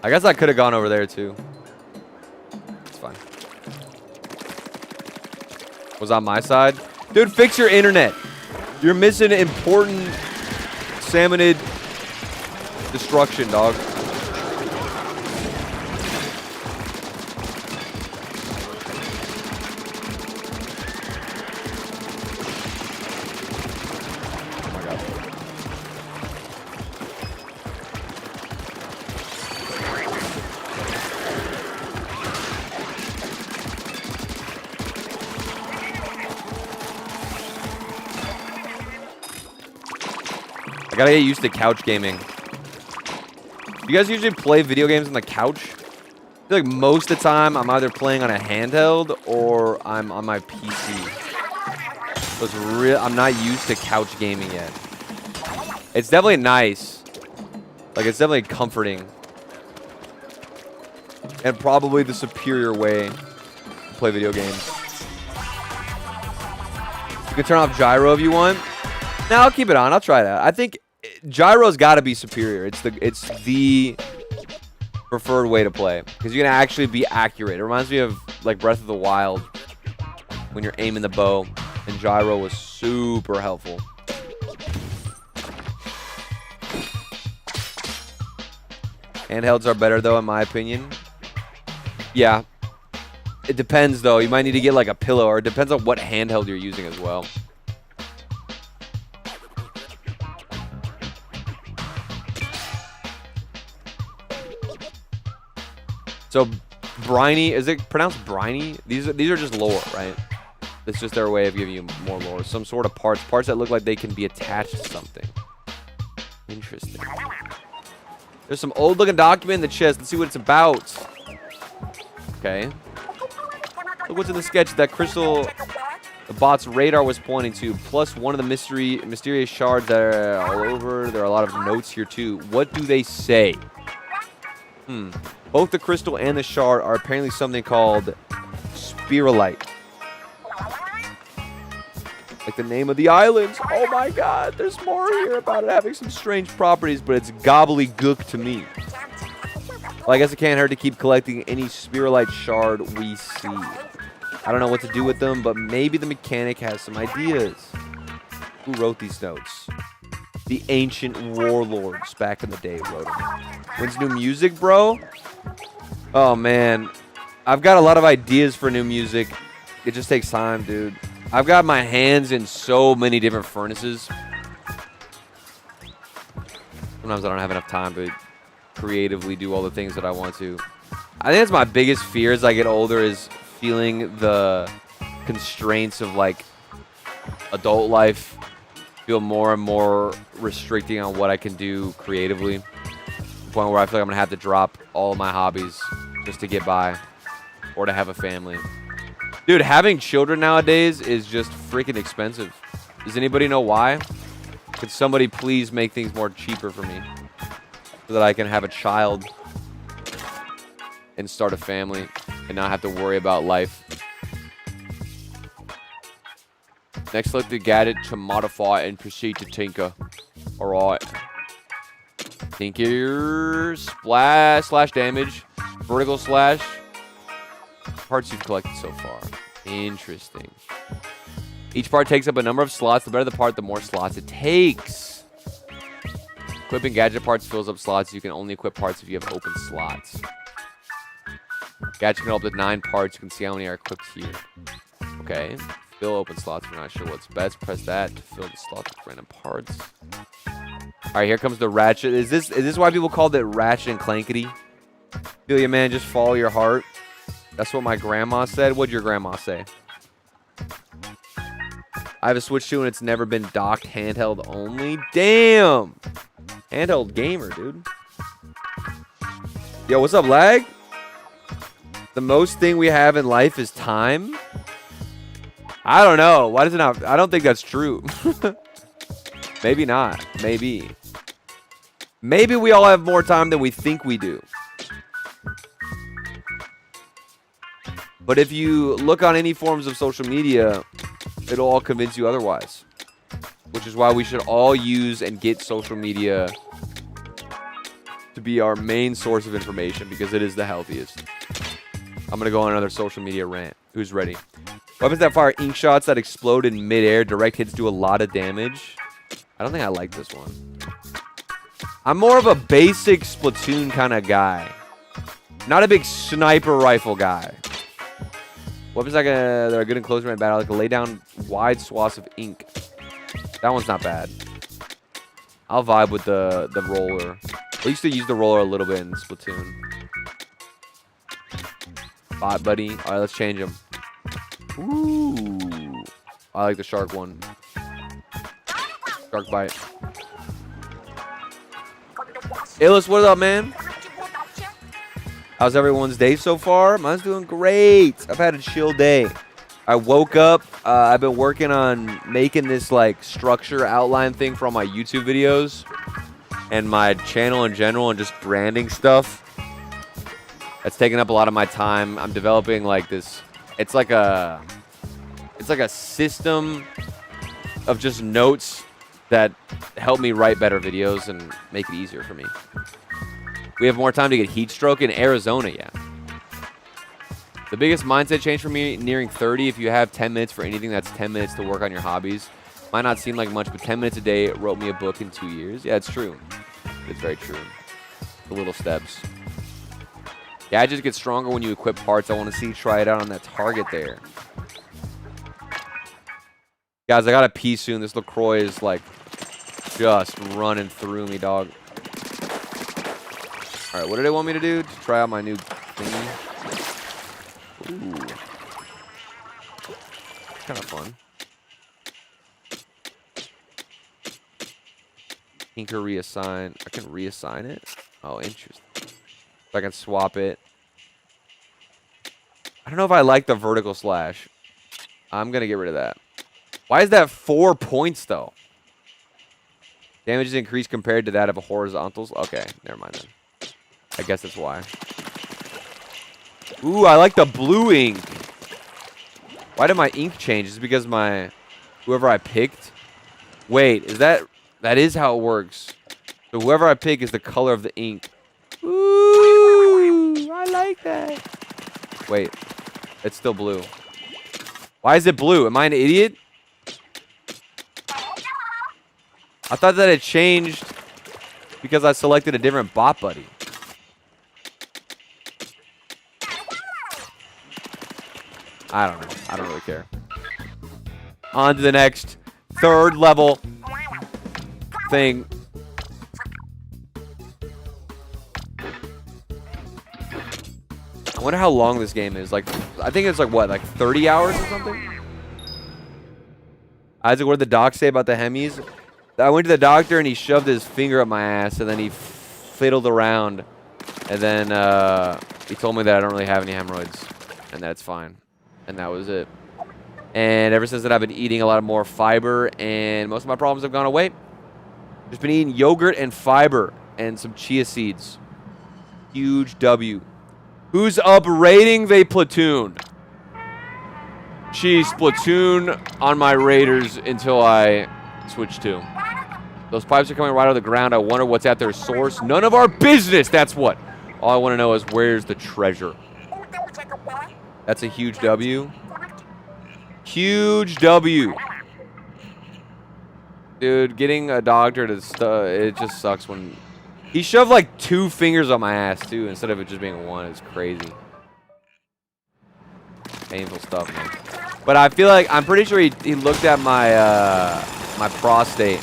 [SPEAKER 1] I guess I could have gone over there too. It's fine. Was on my side? Dude, fix your internet. You're missing important salmonid destruction, dog. I gotta get used to couch gaming. You guys usually play video games on the couch? I feel like most of the time I'm either playing on a handheld or I'm on my PC. So it's real. I'm not used to couch gaming yet. It's definitely nice. Like, it's definitely comforting. And probably the superior way to play video games. You can turn off gyro if you want. No, I'll keep it on. I'll try that. I think gyro's got to be superior. It's the preferred way to play because you can actually be accurate. It reminds me of like Breath of the Wild when you're aiming the bow, and gyro was super helpful. Handhelds are better though, in my opinion. Yeah, it depends though. You might need to get like a pillow, or it depends on what handheld you're using as well. So, briny, is it pronounced briny? These are just lore, right? It's just their way of giving you more lore. Some sort of parts that look like they can be attached to something. Interesting. There's some old-looking document in the chest. Let's see what it's about. Okay. Look what's in the sketch that Crystal the bot's radar was pointing to. Plus one of the mysterious shards that are all over. There are a lot of notes here, too. What do they say? Both the crystal and the shard are apparently something called spiralite. Like the name of the islands. Oh my god, there's more here about it having some strange properties, but it's gobbledygook to me. Well, I guess it can't hurt to keep collecting any spiralite shard we see. I don't know what to do with them, but maybe the mechanic has some ideas. Who wrote these notes? The ancient warlords back in the day wrote them. When's new music, bro? Oh, man. I've got a lot of ideas for new music. It just takes time, dude. I've got my hands in so many different furnaces. Sometimes I don't have enough time to creatively do all the things that I want to. I think that's my biggest fear as I get older, is feeling the constraints of, like, adult life. Feel more and more restricting on what I can do creatively. To the point where I feel like I'm going to have to drop all of my hobbies just to get by or to have a family. Dude, having children nowadays is just freaking expensive. Does anybody know why? Could somebody please make things more cheaper for me so that I can have a child and start a family and not have to worry about life? Next, select the gadget to modify and proceed to tinker. Alright. Tinker, splash, slash damage, vertical slash. Parts you've collected so far. Interesting. Each part takes up a number of slots. The better the part, the more slots it takes. Equipping gadget parts fills up slots. You can only equip parts if you have open slots. Gadget can hold up to 9 parts. You can see how many are equipped here. Okay. Fill open slots. We're not sure what's best. Press that to fill the slots with random parts. All right, here comes the ratchet. Is this why people called it Ratchet and Clankety? Feel ya, man. Just follow your heart. That's what my grandma said. What'd your grandma say? I have a Switch 2 and it's never been docked. Handheld only. Damn. Handheld gamer, dude. Yo, what's up, lag? The most thing we have in life is time. I don't know. Why does it not? I don't think that's true. Maybe not. Maybe. Maybe we all have more time than we think we do. But if you look on any forms of social media, it'll all convince you otherwise. Which is why we should all use and get social media to be our main source of information, because it is the healthiest. I'm going to go on another social media rant. Who's ready? Weapons that fire ink shots that explode in midair. Direct hits do a lot of damage. I don't think I like this one. I'm more of a basic Splatoon kind of guy. Not a big sniper rifle guy. Weapons that are good in close range battle. Like lay down wide swaths of ink. That one's not bad. I'll vibe with the roller. I used to use the roller a little bit in Splatoon. Bot buddy. All right, let's change him. Ooh. I like the shark one. Shark bite. Illis, what up, man? How's everyone's day so far? Mine's doing great. I've had a chill day. I woke up. I've been working on making this like structure outline thing for all my YouTube videos and my channel in general, and just branding stuff. That's taking up a lot of my time. I'm developing like this. It's like a system of just notes that help me write better videos and make it easier for me. We have more time to get heat stroke in Arizona, yeah. The biggest mindset change for me nearing 30, if you have 10 minutes for anything, that's 10 minutes to work on your hobbies. Might not seem like much, but 10 minutes a day wrote me a book in 2 years. Yeah, it's true. It's very true. The little steps. Gadgets get stronger when you equip parts. I want to see try it out on that target there. Guys, I got to pee soon. This LaCroix is like just running through me, dog. All right, what do they want me to do? To try out my new thingy? Ooh. Kind of fun. Tinker reassign. I can reassign it? Oh, interesting. If I can swap it. I don't know if I like the vertical slash. I'm going to get rid of that. Why is that 4 points, though? Damage is increased compared to that of a horizontals. Okay, never mind then. I guess that's why. Ooh, I like the blue ink. Why did my ink change? Is it because whoever I picked? Wait, is that is how it works. So whoever I pick is the color of the ink. Ooh, I like that. Wait, it's still blue. Why is it blue? Am I an idiot? I thought that it changed because I selected a different bot buddy. I don't know. I don't really care. On to the next third level thing. I wonder how long this game is. Like, I think it's like, what, like 30 hours or something? Isaac, what did the doc say about the Hemis? I went to the doctor and he shoved his finger up my ass and then he fiddled around. And then he told me that I don't really have any hemorrhoids and that's fine. And that was it. And ever since then, I've been eating a lot more fiber and most of my problems have gone away. Just been eating yogurt and fiber and some chia seeds. Huge W. Who's upgrading the platoon? She's Splatoon on my Raiders until I switch to. Those pipes are coming right out of the ground. I wonder what's at their source. None of our business, that's what. All I want to know is where's the treasure. That's a huge W. Huge W. Dude, getting a doctor to it just sucks when he shoved like 2 fingers on my ass too instead of it just being 1. It's crazy. Painful stuff, man. But I feel like I'm pretty sure he looked at my my prostate.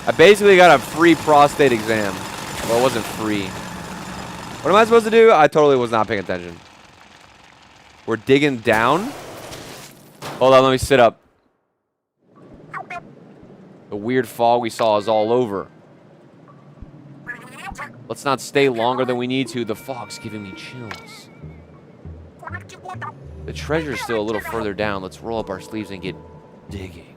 [SPEAKER 1] I basically got a free prostate exam. Well, it wasn't free. What am I supposed to do? I totally was not paying attention. We're digging down. Hold on, let me sit up. The weird fog we saw is all over. Let's not stay longer than we need to. The fog's giving me chills. The treasure's still a little further down. Let's roll up our sleeves and get digging.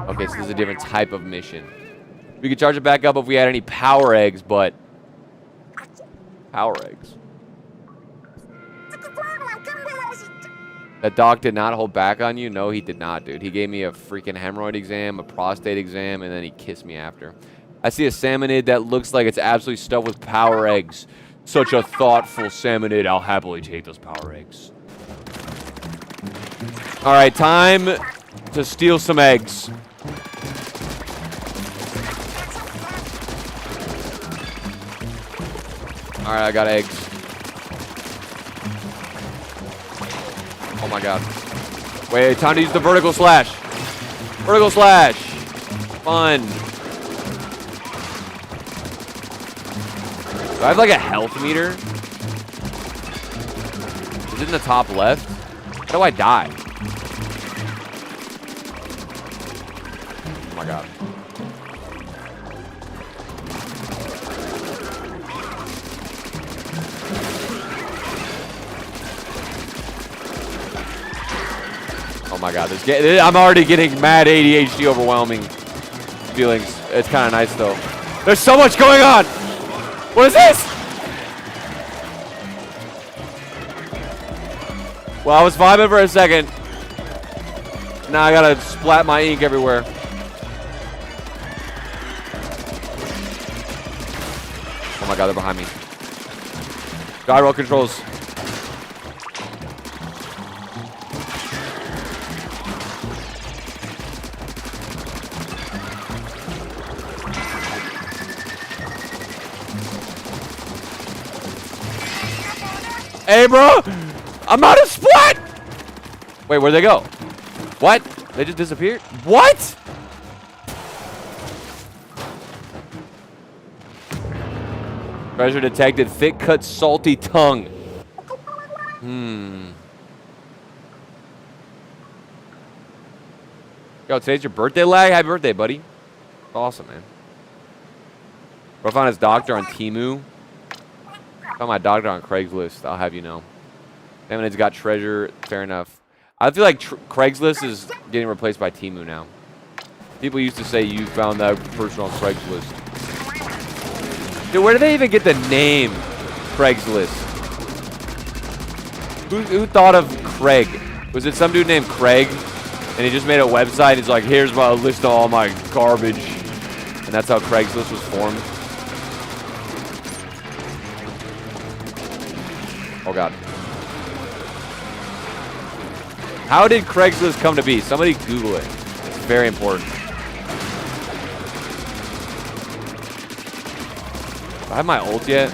[SPEAKER 1] Okay, so this is a different type of mission. We could charge it back up if we had any power eggs, but... Power eggs. That doc did not hold back on you? No, he did not, dude. He gave me a freaking hemorrhoid exam, a prostate exam, and then he kissed me after. I see a salmonid that looks like it's absolutely stuffed with power eggs. Such a thoughtful salmonid. I'll happily take those power eggs. All right, time to steal some eggs. All right, I got eggs. Oh my god. Wait, time to use the vertical slash. Vertical slash. Fun. Do I have like a health meter? Is it in the top left? How do I die? Oh my god. Oh my god, I'm already getting mad ADHD overwhelming feelings. It's kind of nice though. There's so much going on! What is this? Well, I was vibing for a second. Now I gotta splat my ink everywhere. Oh my god, they're behind me. Gyro controls. Hey, bro! I'm out of splat! Wait, where'd they go? What? They just disappeared? What? Treasure detected. Thick cut, salty tongue. Yo, today's your birthday, lag? Happy birthday, buddy. Awesome, man. Bro found his doctor on Temu. Found my doctor on Craigslist. I'll have you know. Salmonid's got treasure. Fair enough. I feel like Craigslist is getting replaced by Temu now. People used to say you found that person on Craigslist. Dude, where did they even get the name Craigslist? Who thought of Craig? Was it some dude named Craig? And he just made a website. He's like, here's my list of all my garbage. And that's how Craigslist was formed. Oh, God. How did Craigslist come to be? Somebody Google it. It's very important. Do I have my ult yet?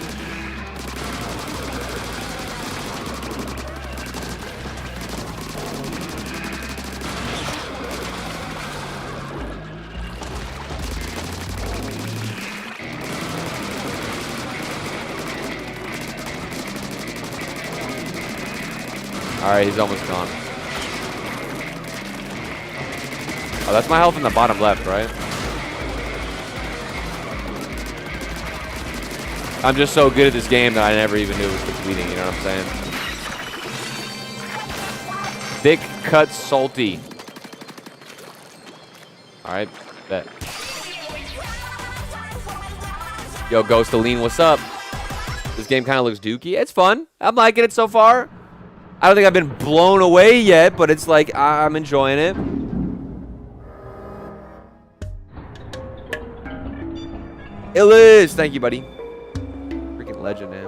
[SPEAKER 1] Alright, he's almost gone. Oh, that's my health in the bottom left, right? I'm just so good at this game that I never even knew it was depleting, you know what I'm saying? Thick, cut, salty. Alright, bet. Yo, Ghostaline, what's up? This game kind of looks dookie. It's fun. I'm liking it so far. I don't think I've been blown away yet, but it's like, I'm enjoying it. Illis! Thank you, buddy. Freaking legend, man.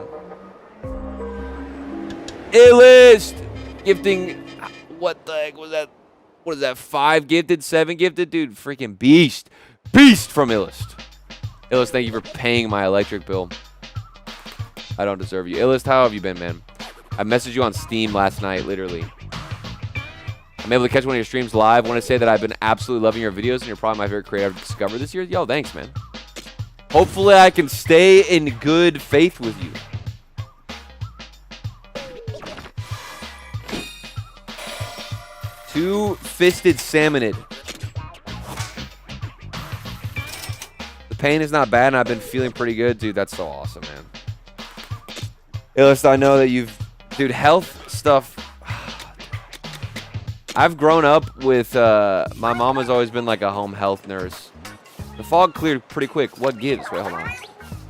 [SPEAKER 1] Illest! Gifting, what the heck was that? What is that, 5 gifted, 7 gifted? Dude, freaking beast. Beast from Illest. Illest, thank you for paying my electric bill. I don't deserve you. Illest, how have you been, man? I messaged you on Steam last night, literally. I'm able to catch one of your streams live. I want to say that I've been absolutely loving your videos, and you're probably my favorite creator I've discovered this year. Yo, thanks, man. Hopefully I can stay in good faith with you. Two-fisted salmonid. The pain is not bad, and I've been feeling pretty good. Dude, that's so awesome, man. Illest, I know that you've... Dude, health stuff... I've grown up with... my mom has always been like a home health nurse. The fog cleared pretty quick. What gives? Wait, hold on.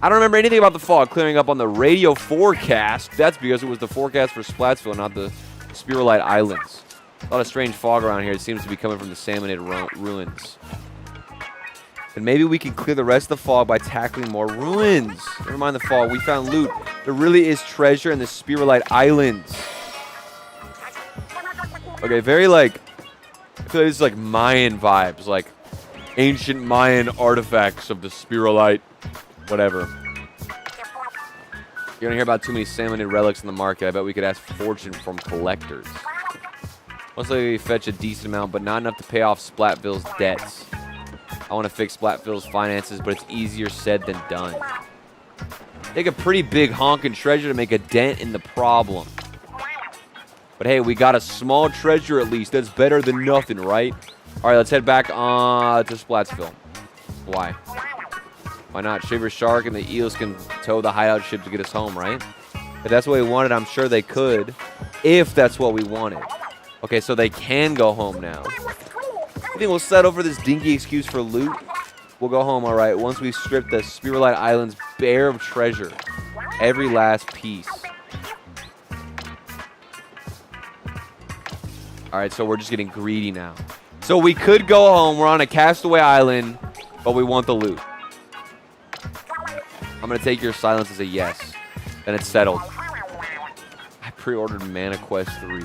[SPEAKER 1] I don't remember anything about the fog clearing up on the radio forecast. That's because it was the forecast for Splatsville, not the Spiralite Islands. A lot of strange fog around here. It seems to be coming from the Salmonid ruins. And maybe we can clear the rest of the fog by tackling more ruins. Never mind the fog. We found loot. There really is treasure in the Spiralite Islands. Okay, very like... I feel like this is like Mayan vibes. Like ancient Mayan artifacts of the Spiralite... Whatever. You're gonna hear about too many Salmonid relics in the market. I bet we could ask fortune from collectors. Most likely we fetch a decent amount, but not enough to pay off Splatville's debts. I want to fix Splatville's finances, but it's easier said than done. Take a pretty big honking treasure to make a dent in the problem. But hey, we got a small treasure at least. That's better than nothing, right? All right, let's head back to Splatsville. Why? Why not? Shaver Shark and the Eels can tow the hideout ship to get us home, right? If that's what we wanted, I'm sure they could. If that's what we wanted. Okay, so they can go home now. You think we'll settle for this dinky excuse for loot? We'll go home, all right, once we've stripped the Spiralite Islands bare of treasure. Every last piece. All right, so we're just getting greedy now. So we could go home. We're on a castaway island, but we want the loot. I'm going to take your silence as a yes. Then it's settled. I pre-ordered Mana Quest 3.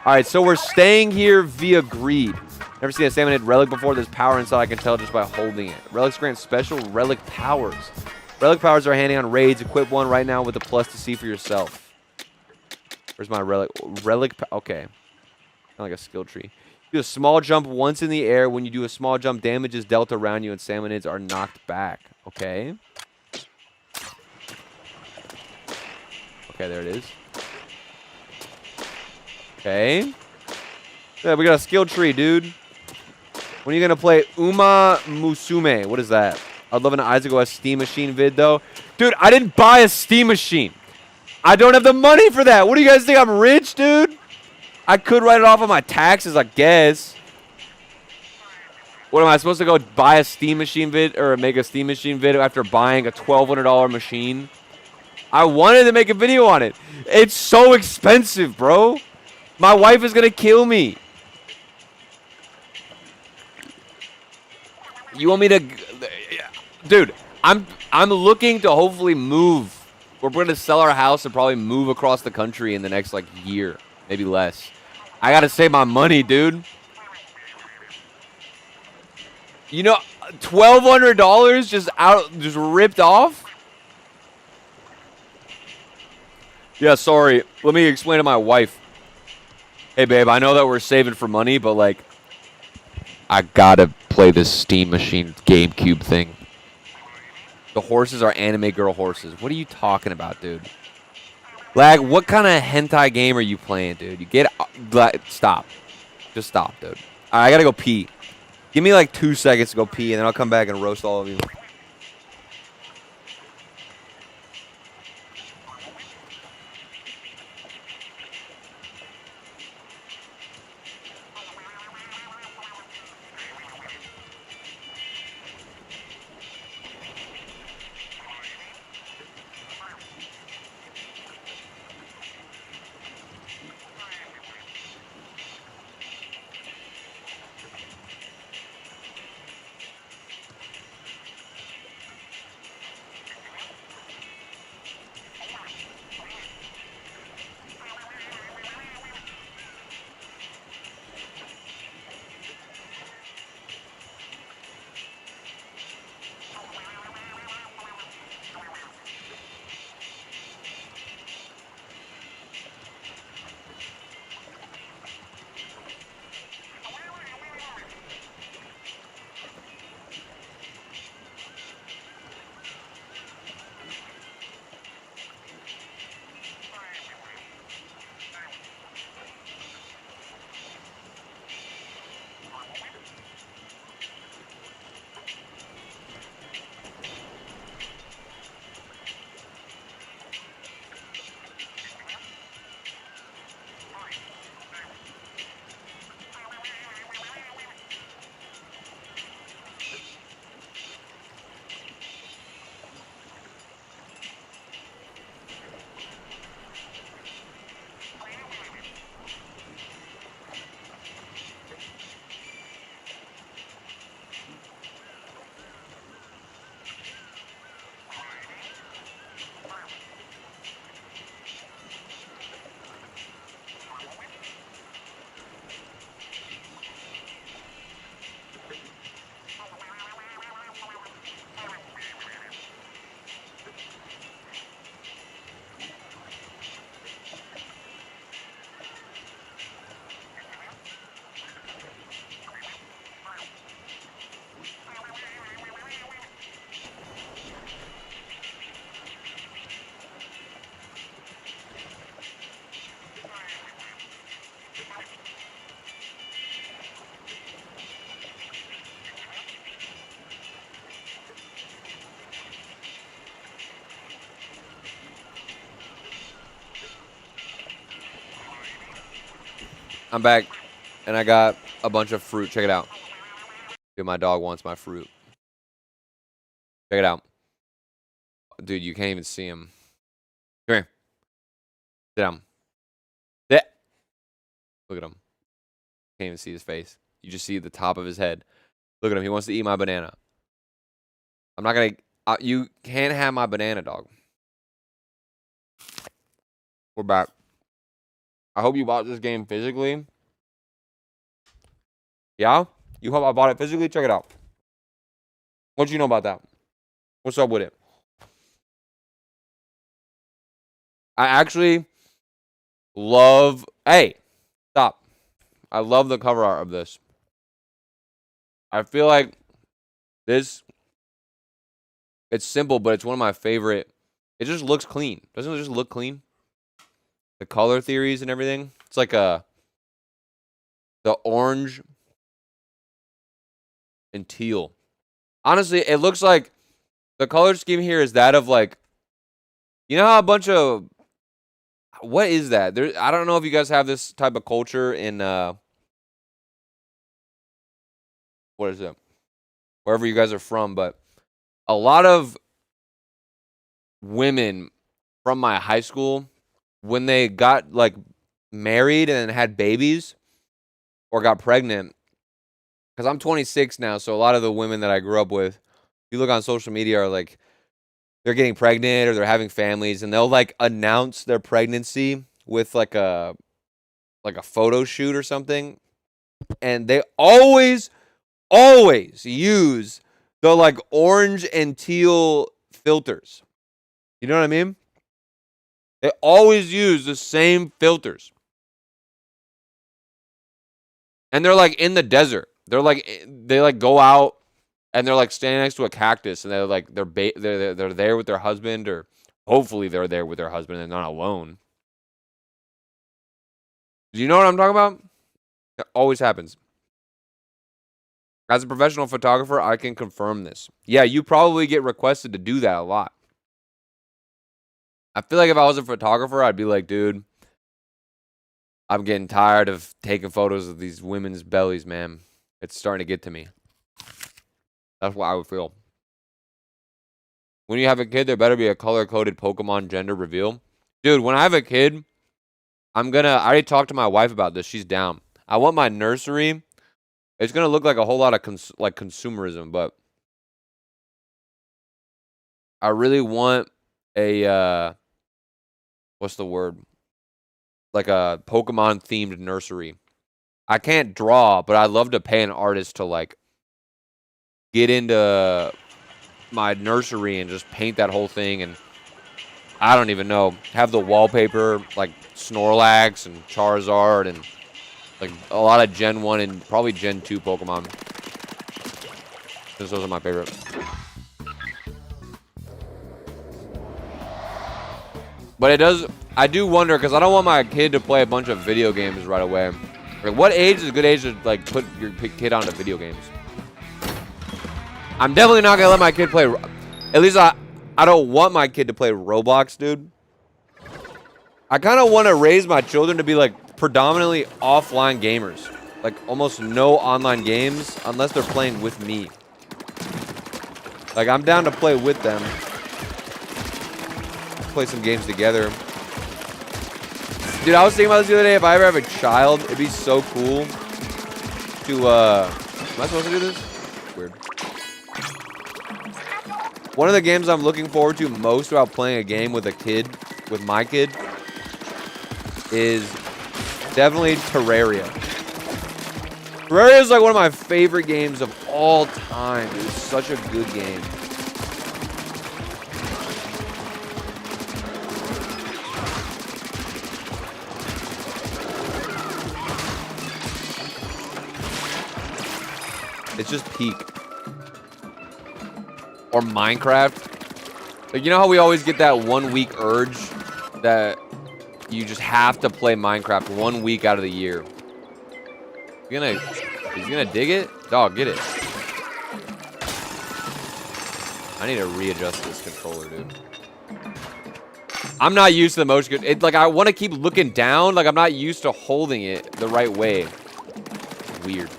[SPEAKER 1] All right, so we're staying here via greed. Never seen a Salmonid relic before. There's power inside. I can tell just by holding it. Relics grant special relic powers. Relic powers are handy on raids. Equip one right now with a plus to see for yourself. Where's my relic? Okay. Kind of like a skill tree. Do a small jump once in the air. When you do a small jump, damage is dealt around you and Salmonids are knocked back. Okay. Okay, there it is. Okay. Yeah, we got a skill tree, dude. When are you going to play Uma Musume? What is that? I'd love an isaacOS Steam Machine vid, though. Dude, I didn't buy a Steam Machine. I don't have the money for that. What do you guys think? I'm rich, dude? I could write it off on my taxes, I guess. What, am I supposed to go buy a Steam Machine vid or make a Steam Machine vid after buying a $1,200 machine? I wanted to make a video on it. It's so expensive, bro. My wife is going to kill me. You want me to... Dude, I'm looking to hopefully move. We're going to sell our house and probably move across the country in the next, like, year. Maybe less. I got to save my money, dude. You know, $1,200 just ripped off? Yeah, sorry. Let me explain to my wife. Hey, babe, I know that we're saving for money, but, like, I gotta play this Steam Machine GameCube thing. The horses are anime girl horses. What are you talking about, dude? Lag, what kind of hentai game are you playing, dude? You get... Stop. Just stop, dude. I gotta go pee. Give me, like, 2 seconds to go pee, and then I'll come back and roast all of you. I'm back, and I got a bunch of fruit. Check it out. Dude, my dog wants my fruit. Check it out. Dude, you can't even see him. Come here. Sit down. Sit. Look at him. Can't even see his face. You just see the top of his head. Look at him. He wants to eat my banana. I'm not going to... you can't have my banana, dog. We're back. I hope you bought this game physically. Yeah? You hope I bought it physically? Check it out. What you know about that? What's up with it? I actually love... Hey, stop. I love the cover art of this. I feel like this... It's simple, but it's one of my favorite... It just looks clean. Doesn't it just look clean? The color theories and everything. It's like the orange and teal. Honestly, it looks like the color scheme here is that of like, you know how a bunch of, what is that? I don't know if you guys have this type of culture in, what is it? Wherever you guys are from, but a lot of women from my high school, when they got like married and had babies or got pregnant, because I'm 26 now, so a lot of the women that I grew up with, you look on social media, are like, they're getting pregnant or they're having families, and they'll like announce their pregnancy with like a photo shoot or something, and they always use the like orange and teal filters. You know what I mean? They always use the same filters. And they're like in the desert. They like go out and they're like standing next to a cactus, and they're like they're there with their husband, or hopefully they're there with their husband and not alone. Do you know what I'm talking about? It always happens. As a professional photographer, I can confirm this. Yeah, you probably get requested to do that a lot. I feel like if I was a photographer, I'd be like, dude, I'm getting tired of taking photos of these women's bellies, man. It's starting to get to me. That's what I would feel. When you have a kid, there better be a color-coded Pokemon gender reveal. Dude, when I have a kid, I already talked to my wife about this. She's down. I want my nursery. It's going to look like a whole lot of consumerism, but I really want a, what's the word? Like a Pokemon-themed nursery. I can't draw, but I'd love to pay an artist to, like, get into my nursery and just paint that whole thing, and I don't even know, have the wallpaper, like, Snorlax and Charizard and, like, a lot of Gen 1 and probably Gen 2 Pokemon. Since those are my favorite. But I do wonder, because I don't want my kid to play a bunch of video games right away. Like, what age is a good age to, like, put your kid onto video games? I'm definitely not going to let my kid play... At least I don't want my kid to play Roblox, dude. I kind of want to raise my children to be, like, predominantly offline gamers. Like, almost no online games unless they're playing with me. Like, I'm down to play with them. Play some games together. Dude, I was thinking about this the other day. If I ever have a child, it'd be so cool to, am I supposed to do this? Weird. One of the games I'm looking forward to most about playing a game with a kid, with my kid, is definitely Terraria. Terraria is like one of my favorite games of all time. It's such a good game. It's just peak. Or Minecraft. Like, you know how we always get that 1 week urge that you just have to play Minecraft 1 week out of the year. He's gonna dig it? Dog, get it. I need to readjust this controller, dude. I'm not used to the motion control. Like, I want to keep looking down. Like, I'm not used to holding it the right way. Weird.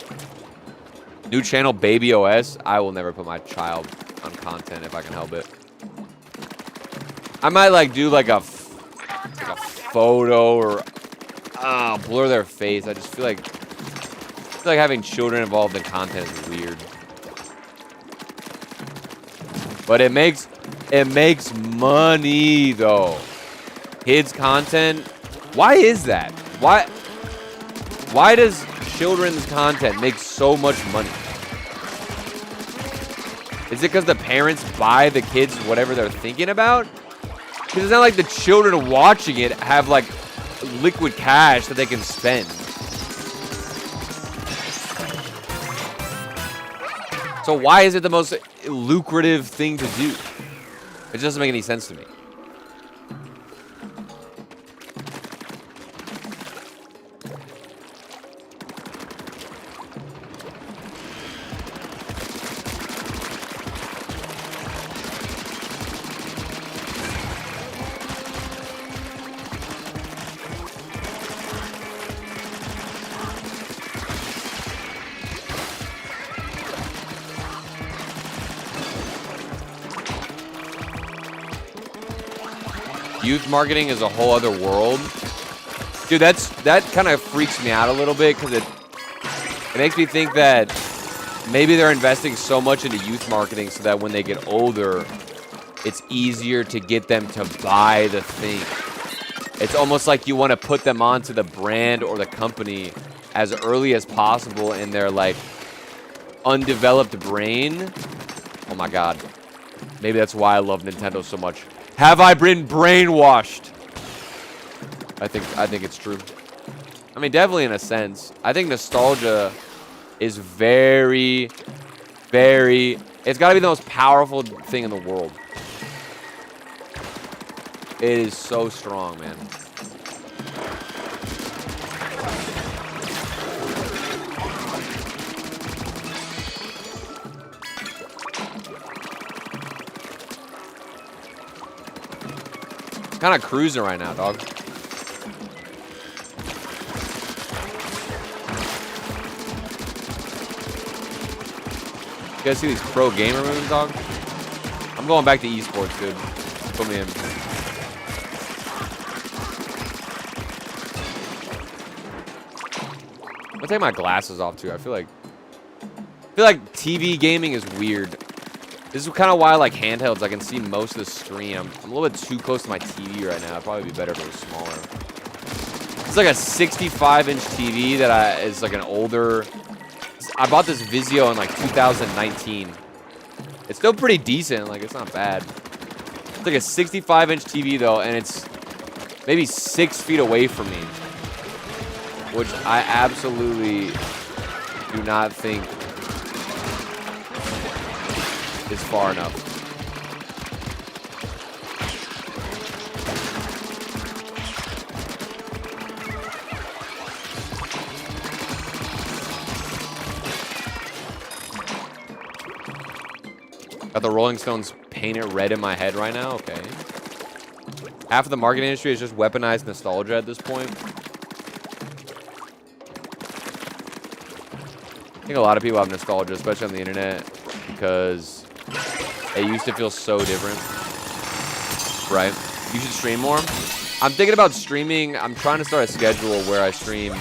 [SPEAKER 1] New channel, Baby OS. I will never put my child on content if I can help it. I might, like, do, like a photo or blur their face. I just feel like having children involved in content is weird. But it makes money, though. Kids content. Why is that? Why does children's content make so much money? Is it because the parents buy the kids whatever they're thinking about? Because it's not like the children watching it have like liquid cash that they can spend. So why is it the most lucrative thing to do? It doesn't make any sense to me. Youth marketing is a whole other world. Dude, that kind of freaks me out a little bit because it makes me think that maybe they're investing so much into youth marketing so that when they get older, it's easier to get them to buy the thing. It's almost like you want to put them onto the brand or the company as early as possible in their, like, undeveloped brain. Oh my god. Maybe that's why I love Nintendo so much. Have I been brainwashed? I think it's true. I mean, definitely in a sense. I think nostalgia is very, very... It's got to be the most powerful thing in the world. It is so strong, man. Kind of cruising right now, dog. You guys see these pro gamer moves, dog? I'm going back to esports, dude. Put me in. I'll take my glasses off too. I feel like TV gaming is weird. This is kind of why I like handhelds. I can see most of the screen. I'm a little bit too close to my TV right now. It'd probably be better if it was smaller. It's like a 65-inch TV that is like an older... I bought this Vizio in like 2019. It's still pretty decent. Like, it's not bad. It's like a 65-inch TV, though, and it's maybe 6 feet away from me. Which I absolutely do not think is far enough. Got the Rolling Stones painted red in my head right now? Okay. Half of the marketing industry is just weaponized nostalgia at this point. I think a lot of people have nostalgia, especially on the internet, because it used to feel so different. Right? You should stream more. I'm thinking about streaming. I'm trying to start a schedule where I stream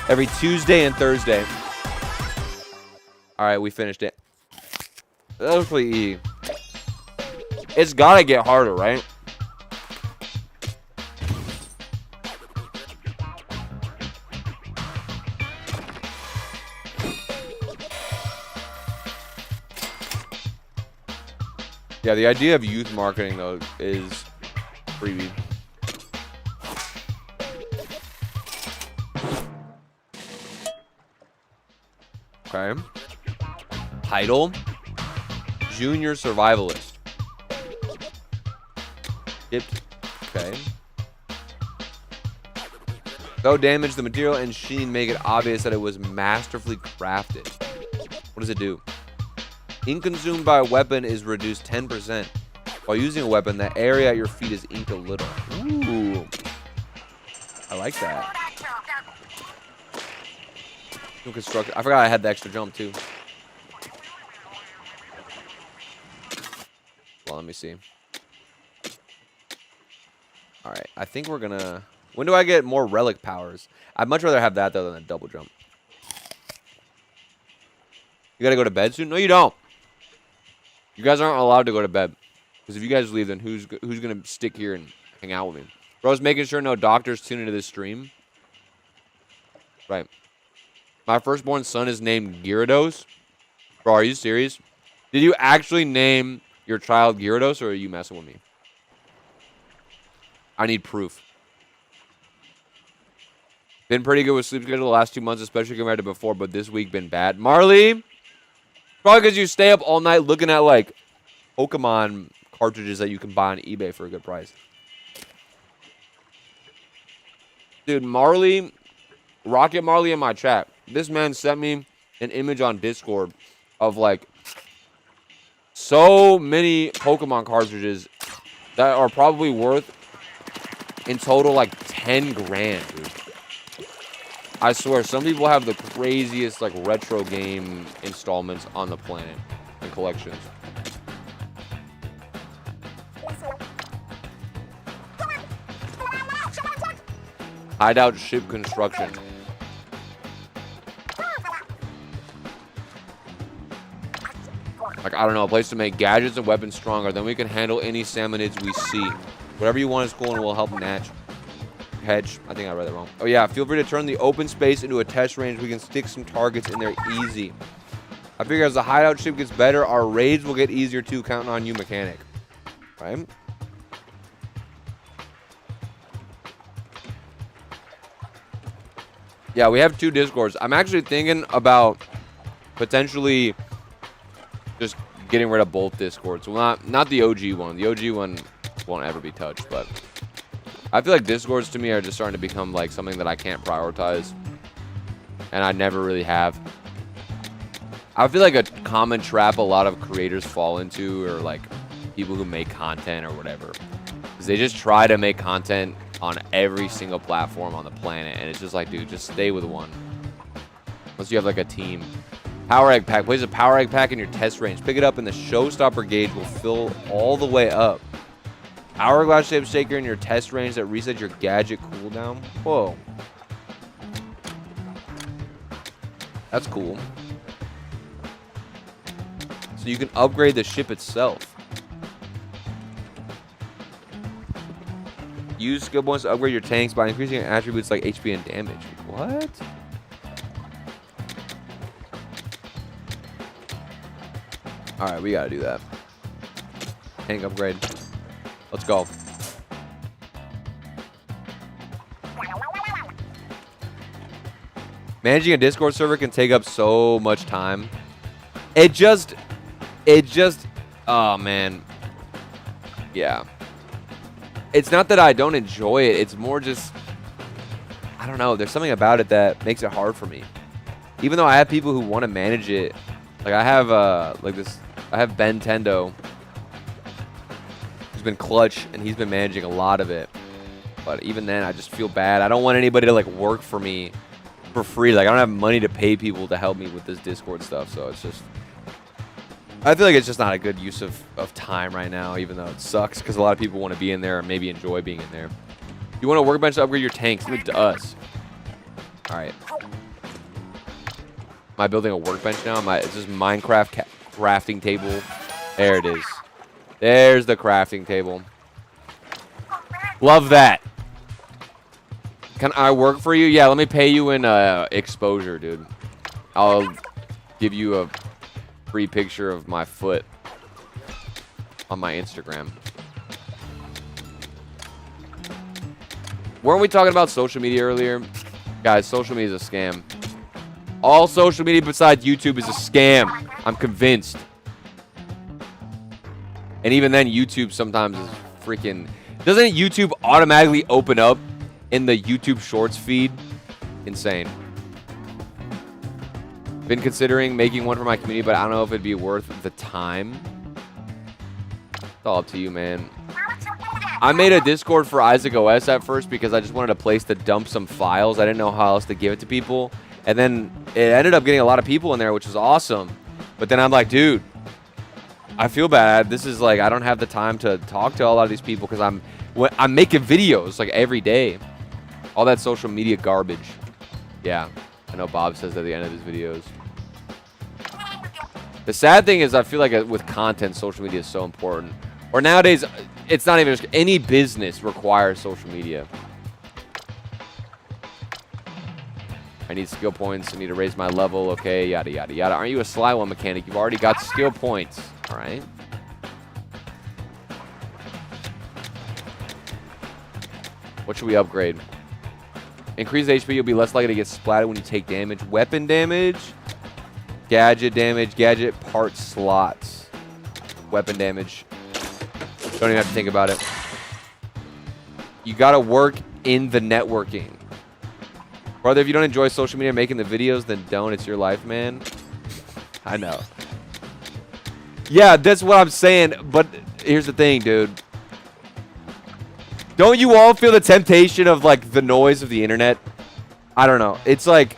[SPEAKER 1] every Tuesday and Thursday. All right, we finished it. Hopefully, it's gotta get harder, right? Yeah, the idea of youth marketing, though, is creepy. Okay. Title: Junior Survivalist. Skipped. Okay. Though damage the material and sheen make it obvious that it was masterfully crafted. What does it do? Ink consumed by a weapon is reduced 10%. While using a weapon, the area at your feet is inked a little. Ooh. I like that. Construct. I forgot I had the extra jump too. Well, let me see. All right, I think we're gonna. When do I get more relic powers? I'd much rather have that though than a double jump. You gotta go to bed soon? No, you don't. You guys aren't allowed to go to bed because if you guys leave, then who's gonna stick here and hang out with me? Bro's making sure no doctors tune into this stream. Right. My firstborn son is named Gyarados. Bro, are you serious? Did you actually name your child Gyarados, or are you messing with me? I need proof. Been pretty good with sleep schedule the last 2 months, especially compared to before, but this week been bad. Marley, probably because you stay up all night looking at, like, Pokemon cartridges that you can buy on eBay for a good price. Dude, Marley, Rocket Marley in my chat. This man sent me an image on Discord of, like, so many Pokemon cartridges that are probably worth, in total, like, 10 grand, dude. I swear, some people have the craziest, like, retro game installments on the planet and collections. Hideout ship construction. Like, I don't know, a place to make gadgets and weapons stronger. Then we can handle any salmonids we see. Whatever you want is cool and will help Natch. Hedge. I think I read that wrong. Oh, yeah. Feel free to turn the open space into a test range. We can stick some targets in there easy. I figure as the hideout ship gets better, our raids will get easier too, counting on you, mechanic. Right? Yeah, we have 2 Discords. I'm actually thinking about potentially just getting rid of both Discords. Well, not the OG one. The OG one won't ever be touched, but I feel like Discords to me are just starting to become like something that I can't prioritize, and I never really have. I feel like a common trap a lot of creators fall into, or like people who make content or whatever, is they just try to make content on every single platform on the planet, and it's just like, dude, just stay with one. Unless you have like a team. Power Egg Pack. Place a Power Egg Pack in your test range. Pick it up and the Showstopper gauge will fill all the way up. Hourglass shaped shaker in your test range that resets your gadget cooldown. Whoa. That's cool. So you can upgrade the ship itself. Use skill points to upgrade your tanks by increasing your attributes like HP and damage. What? Alright, we gotta do that. Tank upgrade. Let's go. Managing a Discord server can take up so much time. It just, oh man. Yeah. It's not that I don't enjoy it. It's more just, I don't know. There's something about it that makes it hard for me. Even though I have people who want to manage it. Like I have, I have Ben Tendo. He's been clutch, and he's been managing a lot of it. But even then, I just feel bad. I don't want anybody to, like, work for me for free. Like, I don't have money to pay people to help me with this Discord stuff. So it's just, I feel like it's just not a good use of time right now, even though it sucks because a lot of people want to be in there and maybe enjoy being in there. You want a workbench to upgrade your tanks? Leave it to us. All right. Am I building a workbench now? Is this Minecraft crafting table? There it is. There's the crafting table. Love that. Can I work for you? Yeah, let me pay you in exposure, dude. I'll give you a free picture of my foot on my Instagram. Weren't we talking about social media earlier? Guys, social media is a scam. All social media besides YouTube is a scam. I'm convinced. And even then, YouTube sometimes is freaking... Doesn't YouTube automatically open up in the YouTube Shorts feed? Insane. Been considering making one for my community, but I don't know if it'd be worth the time. It's all up to you, man. I made a Discord for isaacOS at first because I just wanted a place to dump some files. I didn't know how else to give it to people. And then it ended up getting a lot of people in there, which was awesome. But then I'm like, dude, I feel bad. This is like, I don't have the time to talk to a lot of these people because I'm making videos like every day. All that social media garbage. Yeah, I know Bob says that at the end of his videos. The sad thing is I feel like with content, social media is so important. Or nowadays, it's not even just any business requires social media. I need skill points. I need to raise my level. Okay, yada, yada, yada. Aren't you a sly one mechanic? You've already got skill points. All right. What should we upgrade? Increase HP. You'll be less likely to get splatted when you take damage. Weapon damage. Gadget part slots. Weapon damage. Don't even have to think about it. You gotta work in the networking. Brother, if you don't enjoy social media making the videos, then don't. It's your life, man. I know. Yeah, that's what I'm saying. But here's the thing, dude. Don't you all feel the temptation of, like, the noise of the internet? I don't know. It's like...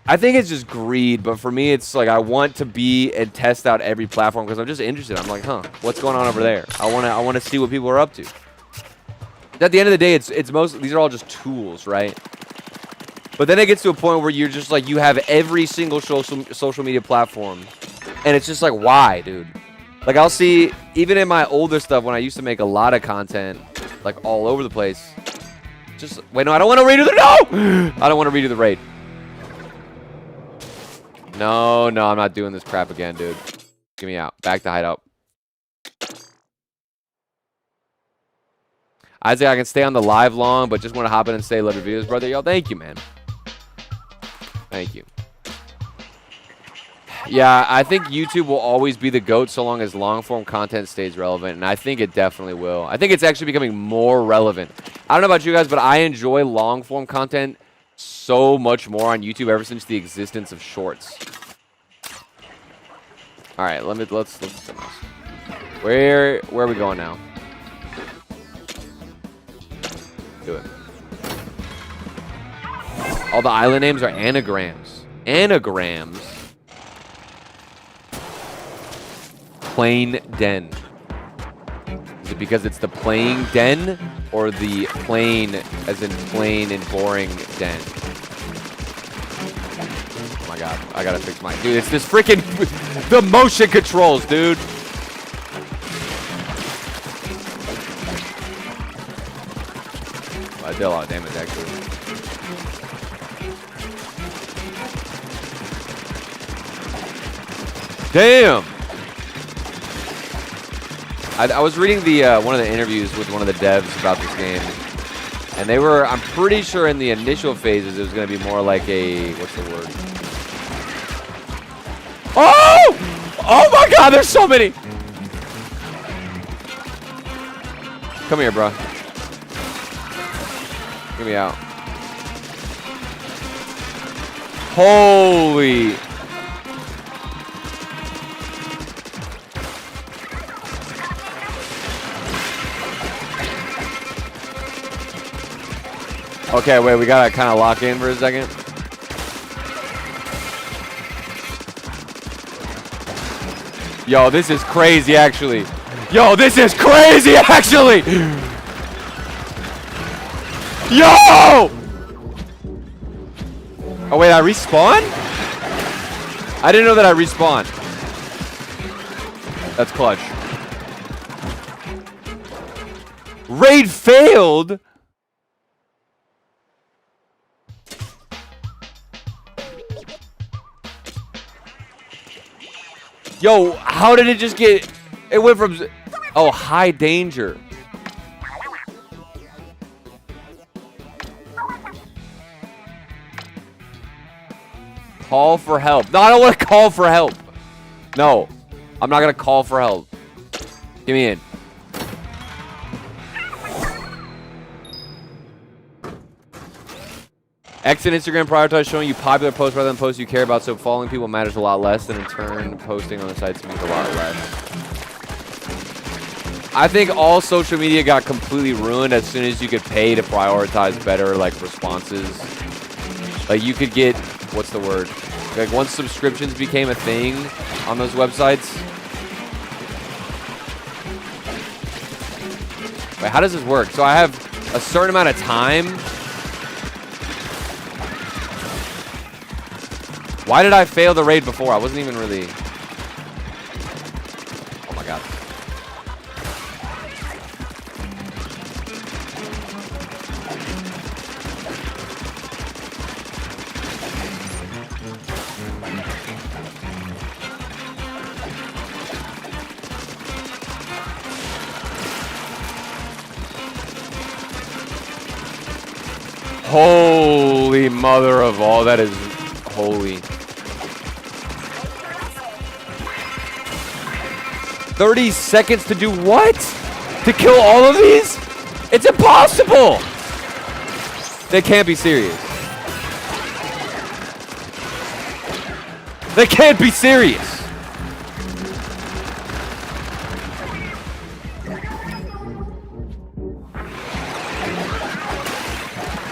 [SPEAKER 1] I think it's just greed, but for me, it's like I want to be and test out every platform because I'm just interested. I'm like, huh, what's going on over there? I want to see what people are up to. At the end of the day, it's most these are all just tools, right? But then it gets to a point where you're just like you have every single social media platform, and it's just like, why, dude? Like I'll see even in my older stuff when I used to make a lot of content, like all over the place. Just wait, no, I don't want to redo the I don't want to redo the raid. No, I'm not doing this crap again, dude. Get me out. Back to hideout. Isaac, I can stay on the live long, but just want to hop in and say love your videos, brother. Yo, thank you, man. Thank you. Yeah, I think YouTube will always be the GOAT so long as long-form content stays relevant, and I think it definitely will. I think it's actually becoming more relevant. I don't know about you guys, but I enjoy long-form content so much more on YouTube ever since the existence of shorts. All right, let's where are we going now? Do it. All the island names are anagrams. Anagrams. Plain den. Is it because it's the playing den or the plain as in plain and boring den? Oh my god, I gotta fix mine. Dude, it's this freaking the motion controls, dude. I did a lot of damage actually. Damn! I was reading the one of the interviews with one of the devs about this game, and they were, I'm pretty sure in the initial phases it was going to be more like a, what's the word? Oh! Oh my god, there's so many! Come here, bro. Get me out. Holy... Okay, wait, we gotta kind of lock in for a second. Yo, this is crazy, actually. Yo, this is crazy, actually! Yo! Oh, wait, I respawn? I didn't know that I respawned. That's clutch. Raid failed? Yo, how did it just get... It went from... Oh, high danger. Call for help. No, I don't want to call for help. No, I'm not going to call for help. Get me in. Exit Instagram, prioritize showing you popular posts rather than posts you care about, so following people matters a lot less, and in turn, posting on the sites means a lot less. I think all social media got completely ruined as soon as you could pay to prioritize better, like, responses. Like, you could get, what's the word? Like, once subscriptions became a thing on those websites. Wait, how does this work? So I have a certain amount of time. Why did I fail the raid before? I wasn't even really... Oh my god. Holy mother of all, that is holy. 30 seconds to do what? To kill all of these? It's impossible! They can't be serious. They can't be serious.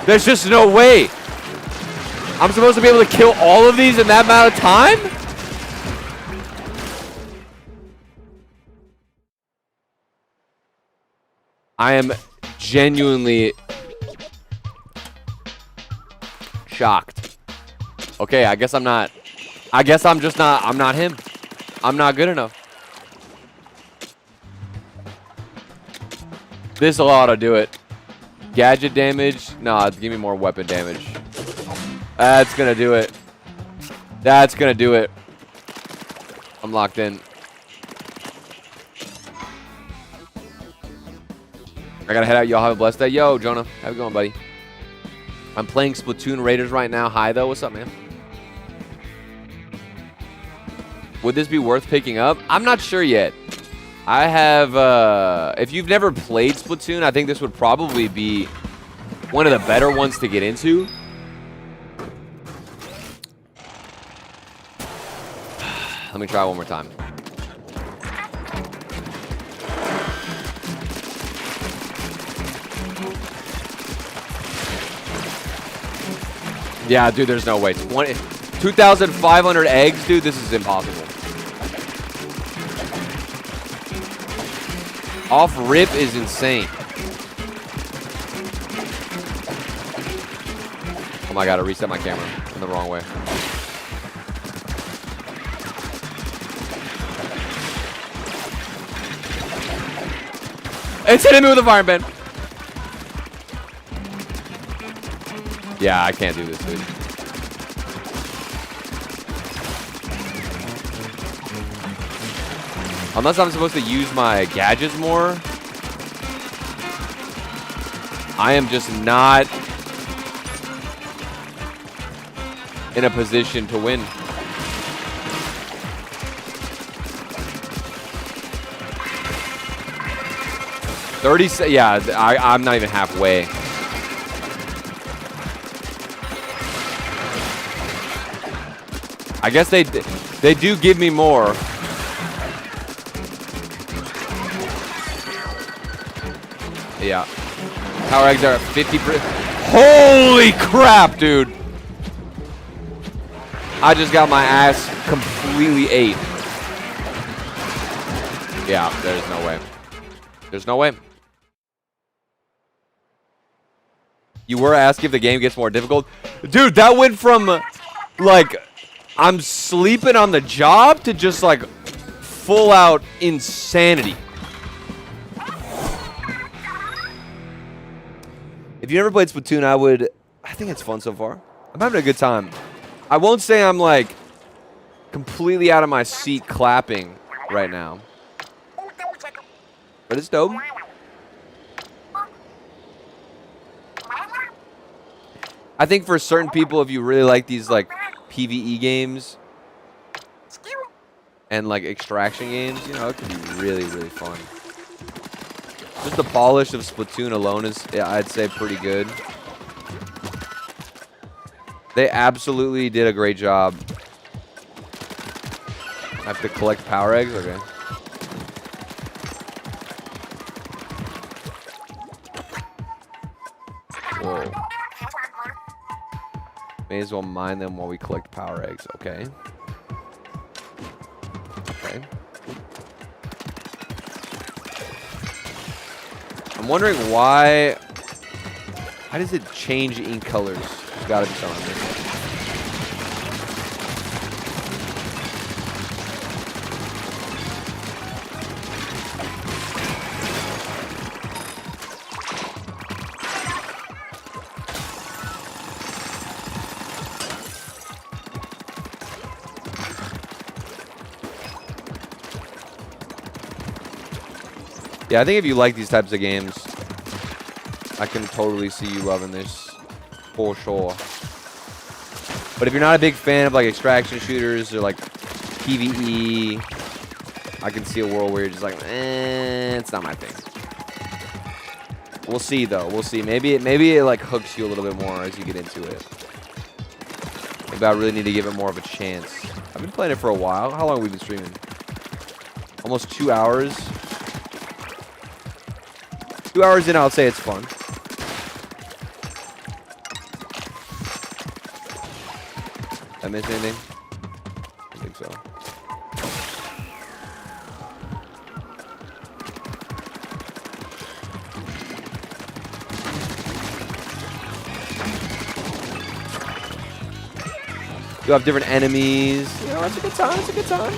[SPEAKER 1] There's just no way. I'm supposed to be able to kill all of these in that amount of time? I am genuinely shocked. Okay, I guess I'm not. I guess I'm just not. I'm not him. I'm not good enough. This will ought to do it. Gadget damage? Nah, give me more weapon damage. That's gonna do it. That's gonna do it. I'm locked in. I gotta head out. Y'all have a blessed day. Yo, Jonah. How's it going, buddy? I'm playing Splatoon Raiders right now. Hi, though. What's up, man? Would this be worth picking up? I'm not sure yet. I have, if you've never played Splatoon, I think this would probably be one of the better ones to get into. Let me try one more time. Yeah, dude, there's no way. 2,500 eggs, dude, this is impossible. Off rip is insane. Oh my god, I reset my camera in the wrong way. It's hitting me with a fire bend. Yeah, I can't do this, dude. Unless I'm supposed to use my gadgets more. I am just not in a position to win. Yeah, I'm not even halfway. I guess they do give me more. Yeah. Power eggs are at 50%. Holy crap, dude. I just got my ass completely ate. Yeah, there's no way. There's no way. You were asked if the game gets more difficult. Dude, that went from, like, I'm sleeping on the job to just, like, full out insanity. If you never played Splatoon, I think it's fun so far. I'm having a good time. I won't say I'm, like, completely out of my seat clapping right now. But it's dope. I think for certain people, if you really like these, like, PvE games and, like, extraction games, you know, it can be really, really fun. Just the polish of Splatoon alone is, yeah, I'd say, pretty good. They absolutely did a great job. I have to collect power eggs? Okay. Whoa. May as well mine them while we collect power eggs. Okay. Okay. I'm wondering why... Why does it change ink colors? There's gotta be something. Yeah, I think if you like these types of games, I can totally see you loving this, for sure. But if you're not a big fan of like extraction shooters or like PvE, I can see a world where you're just like, it's not my thing. We'll see though. We'll see. Maybe it like hooks you a little bit more as you get into it. Maybe I really need to give it more of a chance. I've been playing it for a while. How long have we been streaming? Almost 2 hours. 2 hours in, I'll say it's fun. Did I miss anything? I don't think so. You have different enemies. You know, it's a good time. It's a good time.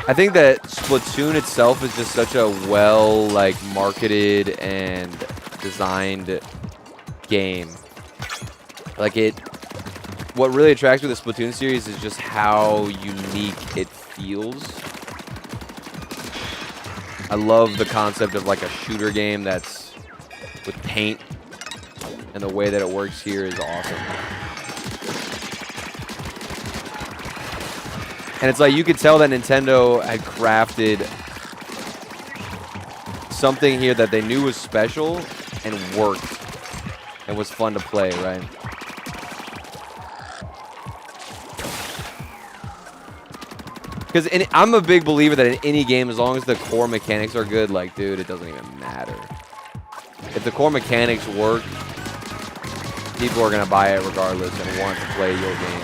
[SPEAKER 1] I think that Splatoon itself is just such a well, like, marketed and designed game. Like, what really attracts me to the Splatoon series is just how unique it feels. I love the concept of, like, a shooter game that's with paint, and the way that it works here is awesome. And it's like you could tell that Nintendo had crafted something here that they knew was special and worked and was fun to play, right? Because I'm a big believer that in any game, as long as the core mechanics are good, like, dude, it doesn't even matter. If the core mechanics work, people are going to buy it regardless and want to play your game.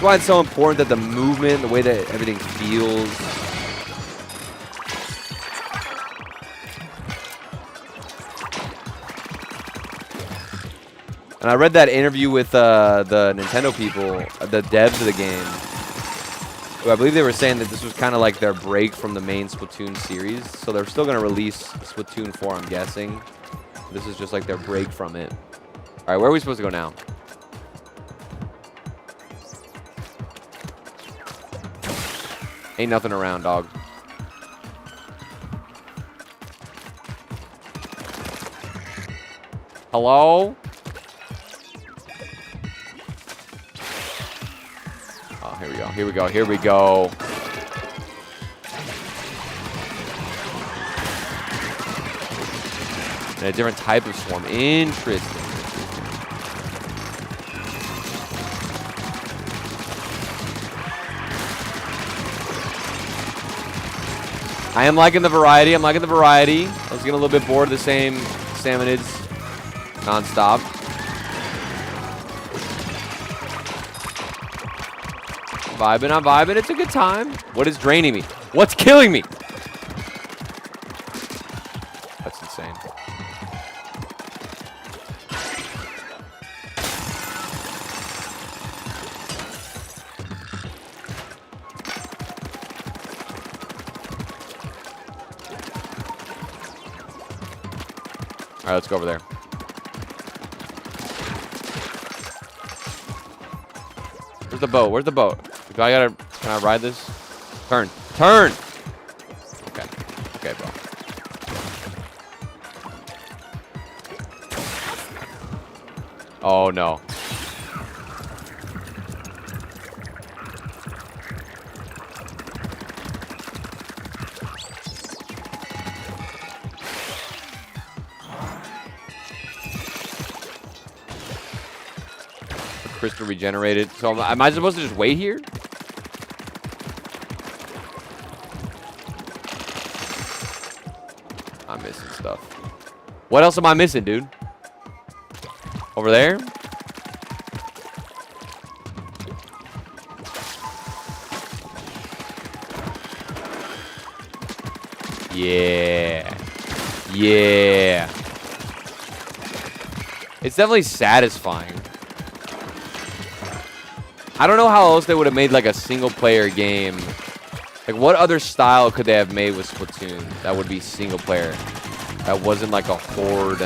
[SPEAKER 1] That's why it's so important that the movement, the way that everything feels. And I read that interview with the Nintendo people, the devs of the game, who I believe they were saying that this was kind of like their break from the main Splatoon series. So they're still going to release Splatoon 4, I'm guessing. This is just like their break from it. All right, where are we supposed to go now? Ain't nothing around, dog. Hello? Oh, here we go. Here we go. Here we go. And a different type of swarm. Interesting. I am liking the variety. I'm liking the variety. I was getting a little bit bored of the same salmonids non-stop. Vibing, I'm vibing. It's a good time. What is draining me? What's killing me? That's insane. All right, let's go over there. Where's the boat? Where's the boat? Do I gotta? Can I ride this? Turn. Turn! Okay. Okay, bro. Oh, no. Crystal regenerated. So am I supposed to just wait here? I'm missing stuff. What else am I missing, dude? Over there? Yeah. Yeah. It's definitely satisfying. I don't know how else they would have made like a single player game. Like what other style could they have made with Splatoon that would be single player? That wasn't like a horde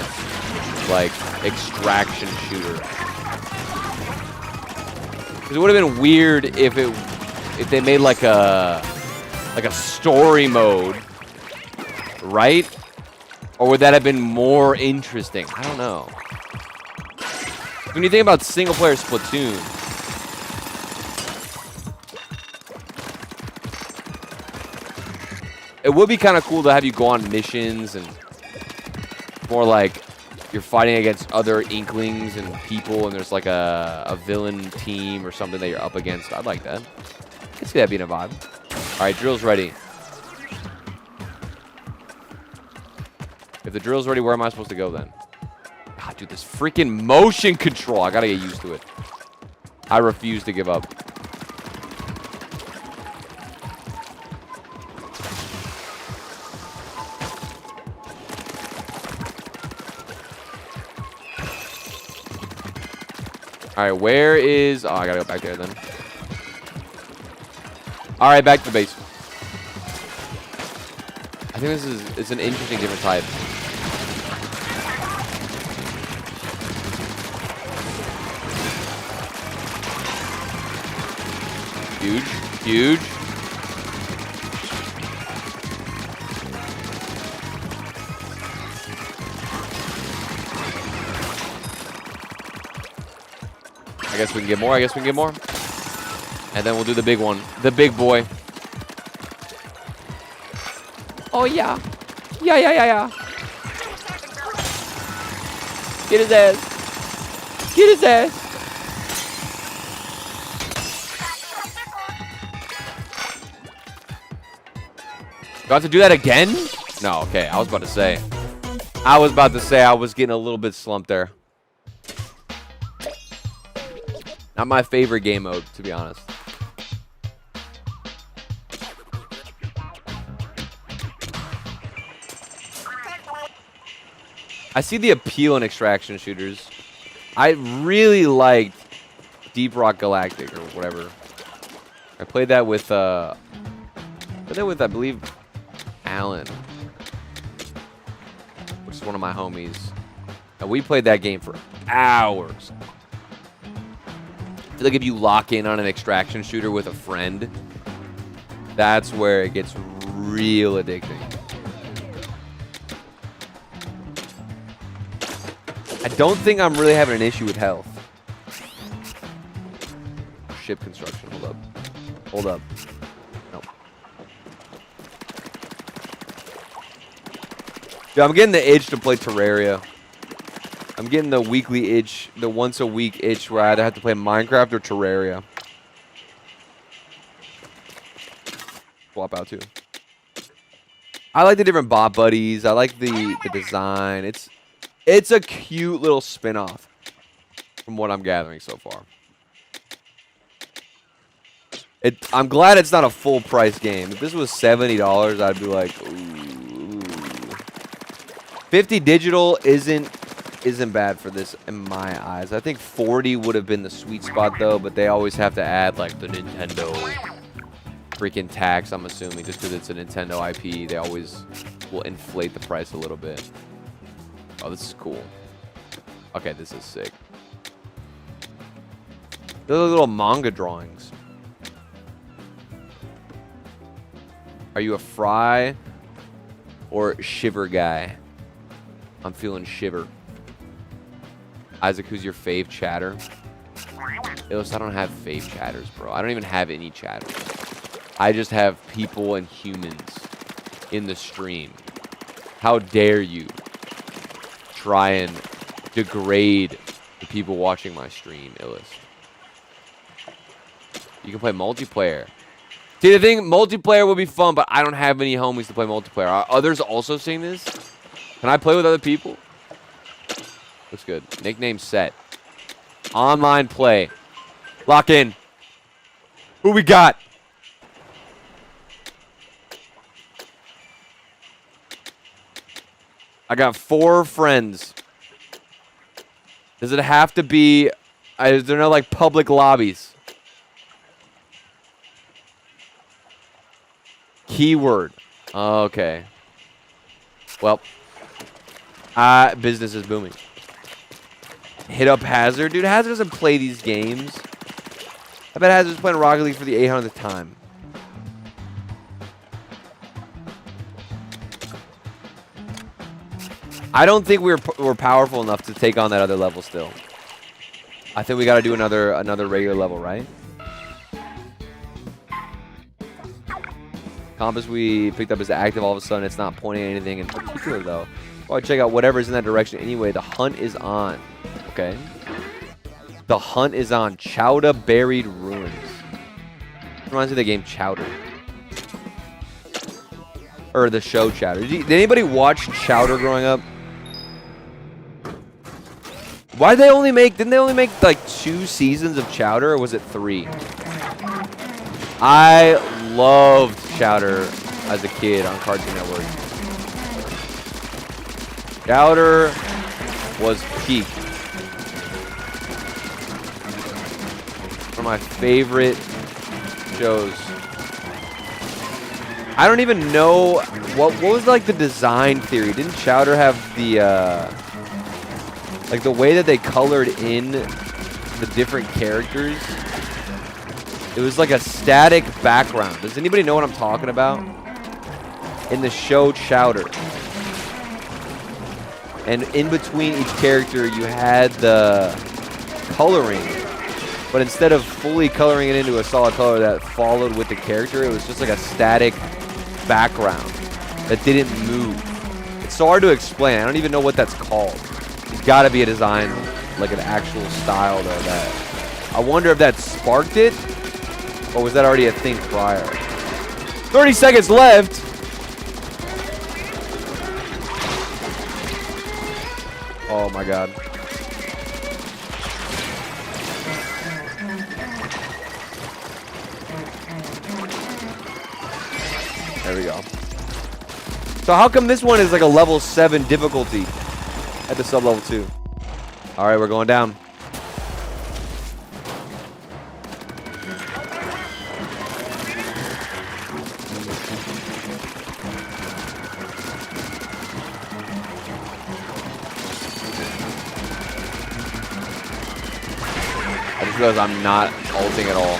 [SPEAKER 1] like extraction shooter. Because it would have been weird if they made like a story mode, right? Or would that have been more interesting? I don't know. When you think about single player Splatoon, it would be kind of cool to have you go on missions and more like you're fighting against other Inklings and people and there's like a villain team or something that you're up against. I'd like that. I can see that being a vibe. All right, drill's ready. If the drill's ready, where am I supposed to go then? God, dude, this freaking motion control. I gotta get used to it. I refuse to give up. All right, where is... Oh, I gotta go back there then. All right, back to the base. I think it's an interesting different type. Huge, huge. I guess we can get more. And then we'll do the big one. The big boy. Oh, yeah. Yeah. Get his ass. Get his ass. Got to do that again? No, okay. I was about to say I was getting a little bit slumped there. Not my favorite game mode, to be honest. I see the appeal in extraction shooters. I really liked Deep Rock Galactic or whatever. I played that with I believe Alan, which is one of my homies. And we played that game for hours. I feel like if you lock in on an extraction shooter with a friend, that's where it gets real addicting. I don't think I'm really having an issue with health. Ship construction, hold up. Nope. Dude, I'm getting the itch to play Terraria. I'm getting the weekly itch, the once a week itch where I either have to play Minecraft or Terraria. Swap out too. I like the different bot buddies. I like the design. It's a cute little spin-off from what I'm gathering so far. I'm glad it's not a full price game. If this was $70, I'd be like, ooh. 50 digital isn't bad for this in my eyes. I think 40 would have been the sweet spot though, but they always have to add like the Nintendo freaking tax, I'm assuming, just because it's a Nintendo IP. They always will inflate the price a little bit. Oh, this is cool. Okay, this is sick. They're little manga drawings. Are you a Fry or Shiver guy? I'm feeling Shiver. Isaac, who's your fave chatter? Illis, I don't have fave chatters, bro. I don't even have any chatters. I just have people and humans in the stream. How dare you try and degrade the people watching my stream, Illis? You can play multiplayer. See, the thing, multiplayer would be fun, but I don't have any homies to play multiplayer. Are others also seeing this? Can I play with other people? Looks good. Nickname set. Online play. Lock in. Who we got? I got 4 friends. Does it have to be... is there no, like, public lobbies? Keyword. Okay. Well. Business is booming. Hit up Hazard. Dude, Hazard doesn't play these games. I bet Hazard's playing Rocket League for the 800th time. I don't think we're powerful enough to take on that other level still. I think we got to do another regular level, right? Compass we picked up is active. All of a sudden, it's not pointing at anything in particular, though. Well, check out whatever's in that direction. Anyway, the hunt is on. Okay. The hunt is on. Chowder Buried Ruins. Reminds me of the game Chowder. Or the show Chowder. Did anybody watch Chowder growing up? Why did they only make... Didn't they only make, like, 2 seasons of Chowder, or was it 3? I loved Chowder as a kid on Cartoon Network. Chowder was peak. One of my favorite shows. I don't even know what was like the design theory. Didn't Chowder have the like the way that they colored in the different characters? It was like a static background. Does anybody know what I'm talking about? In the show Chowder. And in between each character, you had the coloring. But instead of fully coloring it into a solid color that followed with the character, it was just like a static background that didn't move. It's so hard to explain. I don't even know what that's called. It's got to be a design, like an actual style, though. That I wonder if that sparked it, or was that already a thing prior? 30 seconds left. Oh my god. There we go. So how come this one is like a level 7 difficulty at the sub-level 2? Alright, we're going down. I just realized I'm not ulting at all.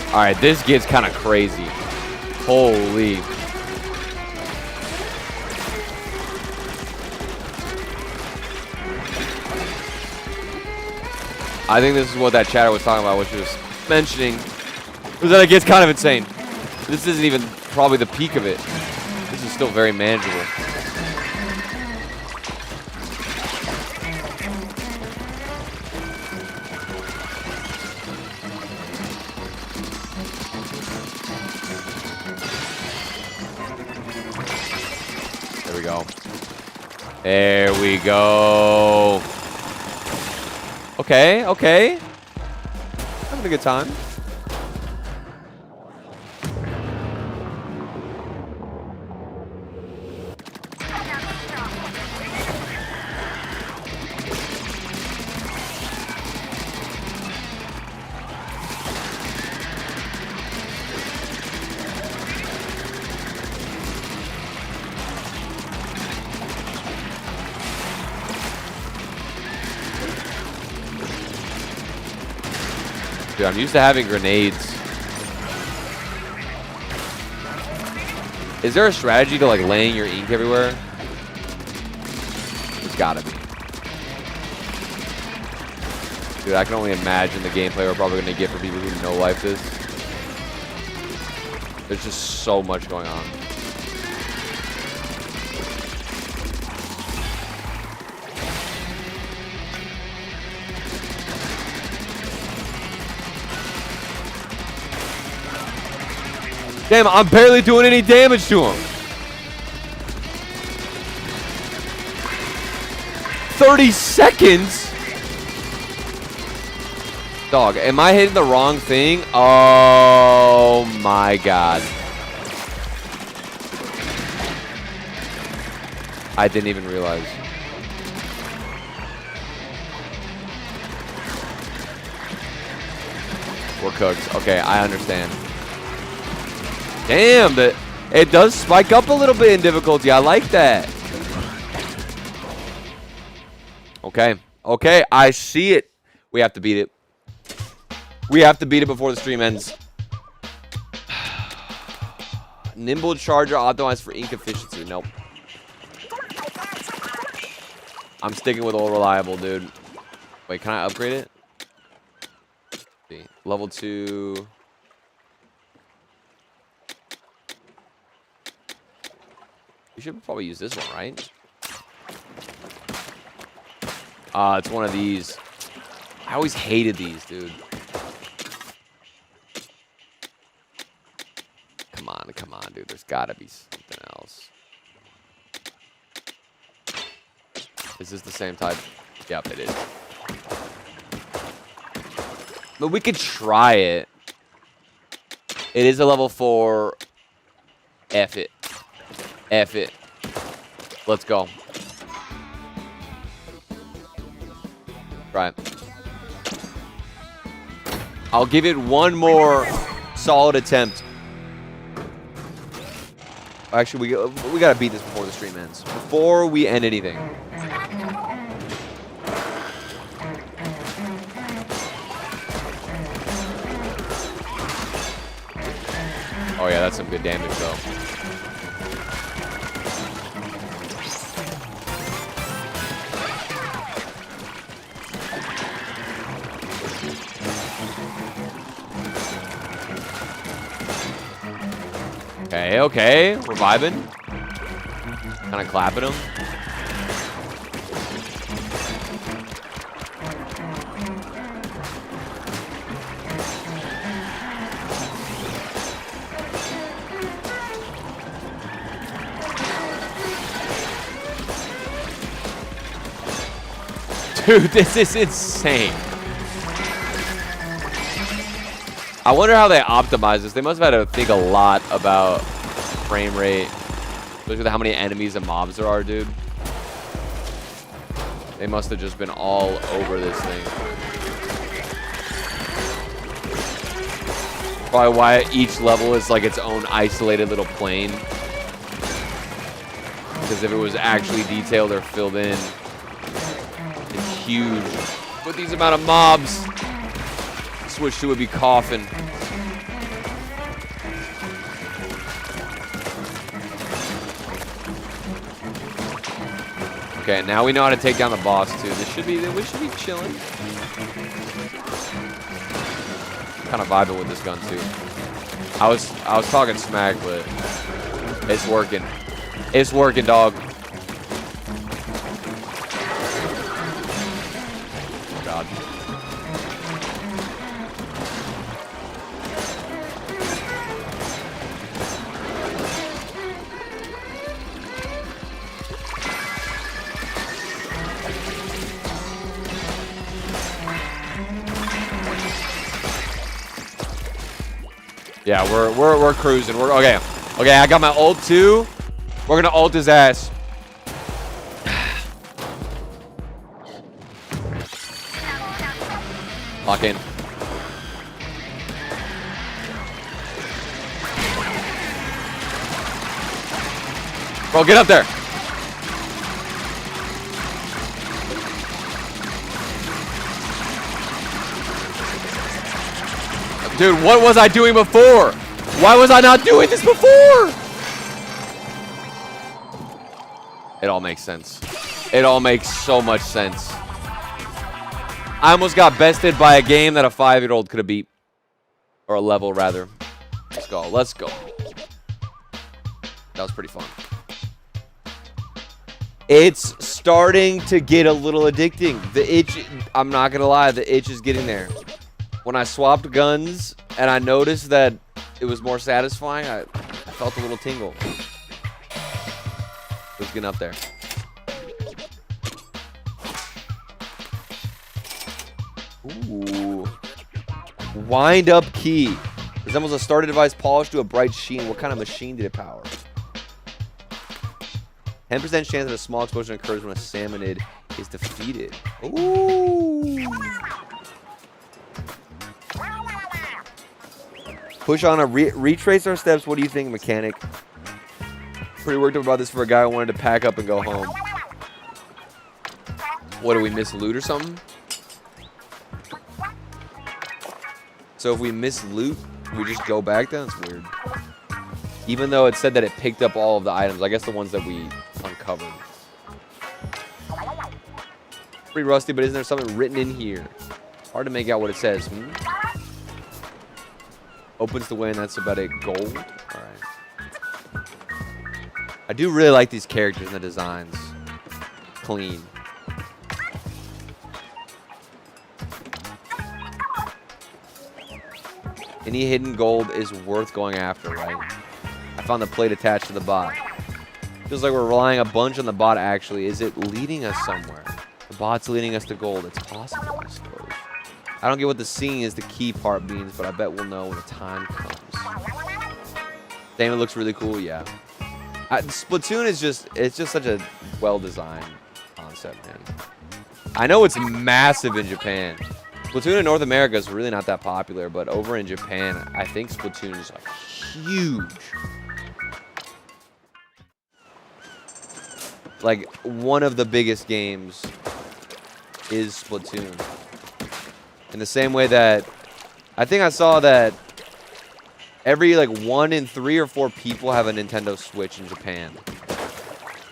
[SPEAKER 1] All right, this gets kind of crazy. Holy. I think this is what that chatter was talking about, which was mentioning was that it gets kind of insane. This isn't even probably the peak of it. This is still very manageable. There we go. There we go. Okay, okay. Having a good time. Dude, I'm used to having grenades. Is there a strategy to like laying your ink everywhere? There's gotta be. Dude, I can only imagine the gameplay we're probably gonna get for people who know life this. There's just so much going on. Damn, I'm barely doing any damage to him. 30 seconds? Dog, am I hitting the wrong thing? Oh my god. I didn't even realize. We're cooked. Okay, I understand. Damn, it does spike up a little bit in difficulty. I like that. Okay. Okay, I see it. We have to beat it. We have to beat it before the stream ends. Nimble charger optimized for ink efficiency. Nope. I'm sticking with old reliable, dude. Wait, can I upgrade it? Let's see. Level 2. We should probably use this one, right? It's one of these. I always hated these, dude. Come on, dude. There's gotta be something else. Is this the same type? Yep, it is. But we could try it. It is a level 4. F it. F it. Let's go. Right. I'll give it one more solid attempt. Actually, we gotta beat this before the stream ends. Before we end anything. Oh yeah, that's some good damage though. Okay, okay. We're vibing. Kind of clapping him. Dude, this is insane. I wonder how they optimize this. They must have had to think a lot about frame rate. Especially with how many enemies and mobs there are, dude. They must have just been all over this thing. Probably why each level is like its own isolated little plane. Because if it was actually detailed or filled in, it's huge. With these amount of mobs, switch to would be coughing. Okay, now we know how to take down the boss too. We should be chilling. Kind of vibing with this gun too. I was talking smack, but it's working. It's working, dog. Oh God. Yeah, we're cruising. We're okay. Okay, I got my ult too. We're gonna ult his ass. Lock in. Bro, get up there. Dude, what was I doing before? Why was I not doing this before? It all makes sense. It all makes so much sense. I almost got bested by a game that a 5-year-old could have beat. Or a level, rather. Let's go. Let's go. That was pretty fun. It's starting to get a little addicting. The itch, I'm not going to lie, the itch is getting there. When I swapped guns and I noticed that it was more satisfying, I felt a little tingle. It was getting up there. Ooh. Wind up key. Resembles a starter device polished to a bright sheen. What kind of machine did it power? 10% chance that a small explosion occurs when a salmonid is defeated. Ooh. Push on a retrace our steps. What do you think, mechanic? Pretty worked up about this for a guy who wanted to pack up and go home. What, do we miss loot or something? So if we miss loot, we just go back then? That's weird. Even though it said that it picked up all of the items. I guess the ones that we uncovered. Pretty rusty, but isn't there something written in here? Hard to make out what it says. Opens the way, and that's about it. Gold? Alright. I do really like these characters and the designs. Clean. Any hidden gold is worth going after, right? I found the plate attached to the bot. Feels like we're relying a bunch on the bot, actually. Is it leading us somewhere? The bot's leading us to gold. It's possible, I suppose. I don't get what the seeing is the key part means, but I bet we'll know when the time comes. Damn, it looks really cool, yeah. Splatoon is just, it's just such a well-designed concept, man. I know it's massive in Japan. Splatoon in North America is really not that popular, but over in Japan, I think Splatoon is like huge. Like, one of the biggest games is Splatoon. In the same way that, I think I saw that every like 1 in 3 or 4 people have a Nintendo Switch in Japan.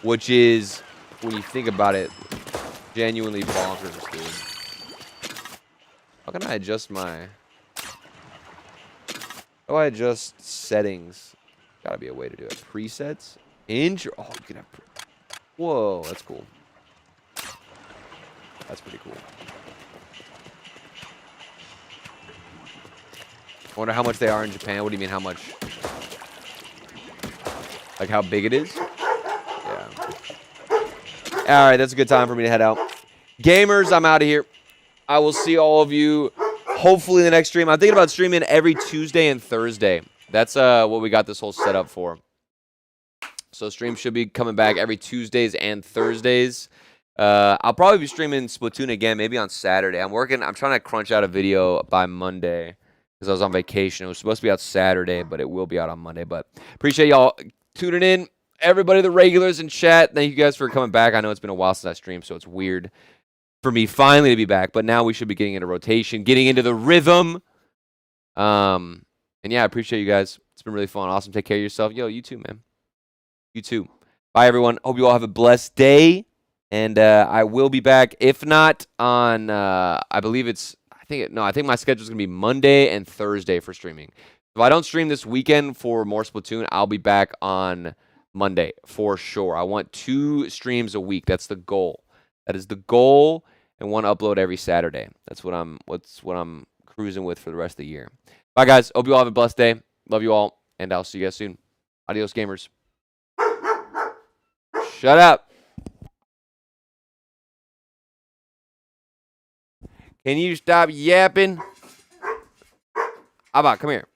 [SPEAKER 1] Which is, when you think about it, genuinely bonkers, dude. How can I adjust my... How do I adjust settings? Gotta be a way to do it. Presets? Oh, you can have... Whoa, that's cool. That's pretty cool. I wonder how much they are in Japan. What do you mean, how much? Like, how big it is? Yeah. Alright, that's a good time for me to head out. Gamers, I'm out of here. I will see all of you hopefully in the next stream. I'm thinking about streaming every Tuesday and Thursday. That's what we got this whole setup for. So stream should be coming back every Tuesdays and Thursdays. I'll probably be streaming Splatoon again, maybe on Saturday. I'm trying to crunch out a video by Monday because I was on vacation. It was supposed to be out Saturday, but it will be out on Monday. But appreciate y'all tuning in. Everybody, the regulars in chat, thank you guys for coming back. I know it's been a while since I streamed, so it's weird for me finally to be back. But now we should be getting into rotation, getting into the rhythm. And yeah, I appreciate you guys. It's been really fun. Awesome. Take care of yourself. Yo, you too, man. You too. Bye, everyone. Hope you all have a blessed day. And I will be back. If not on, I believe it's, I think my schedule is going to be Monday and Thursday for streaming. If I don't stream this weekend for more Splatoon, I'll be back on Monday for sure. I want 2 streams a week. That's the goal. That is the goal, and 1 upload every Saturday. That's what I'm cruising with for the rest of the year. Bye, guys. Hope you all have a blessed day. Love you all, and I'll see you guys soon. Adios, gamers. Shut up. Can you stop yapping? Abba, come here.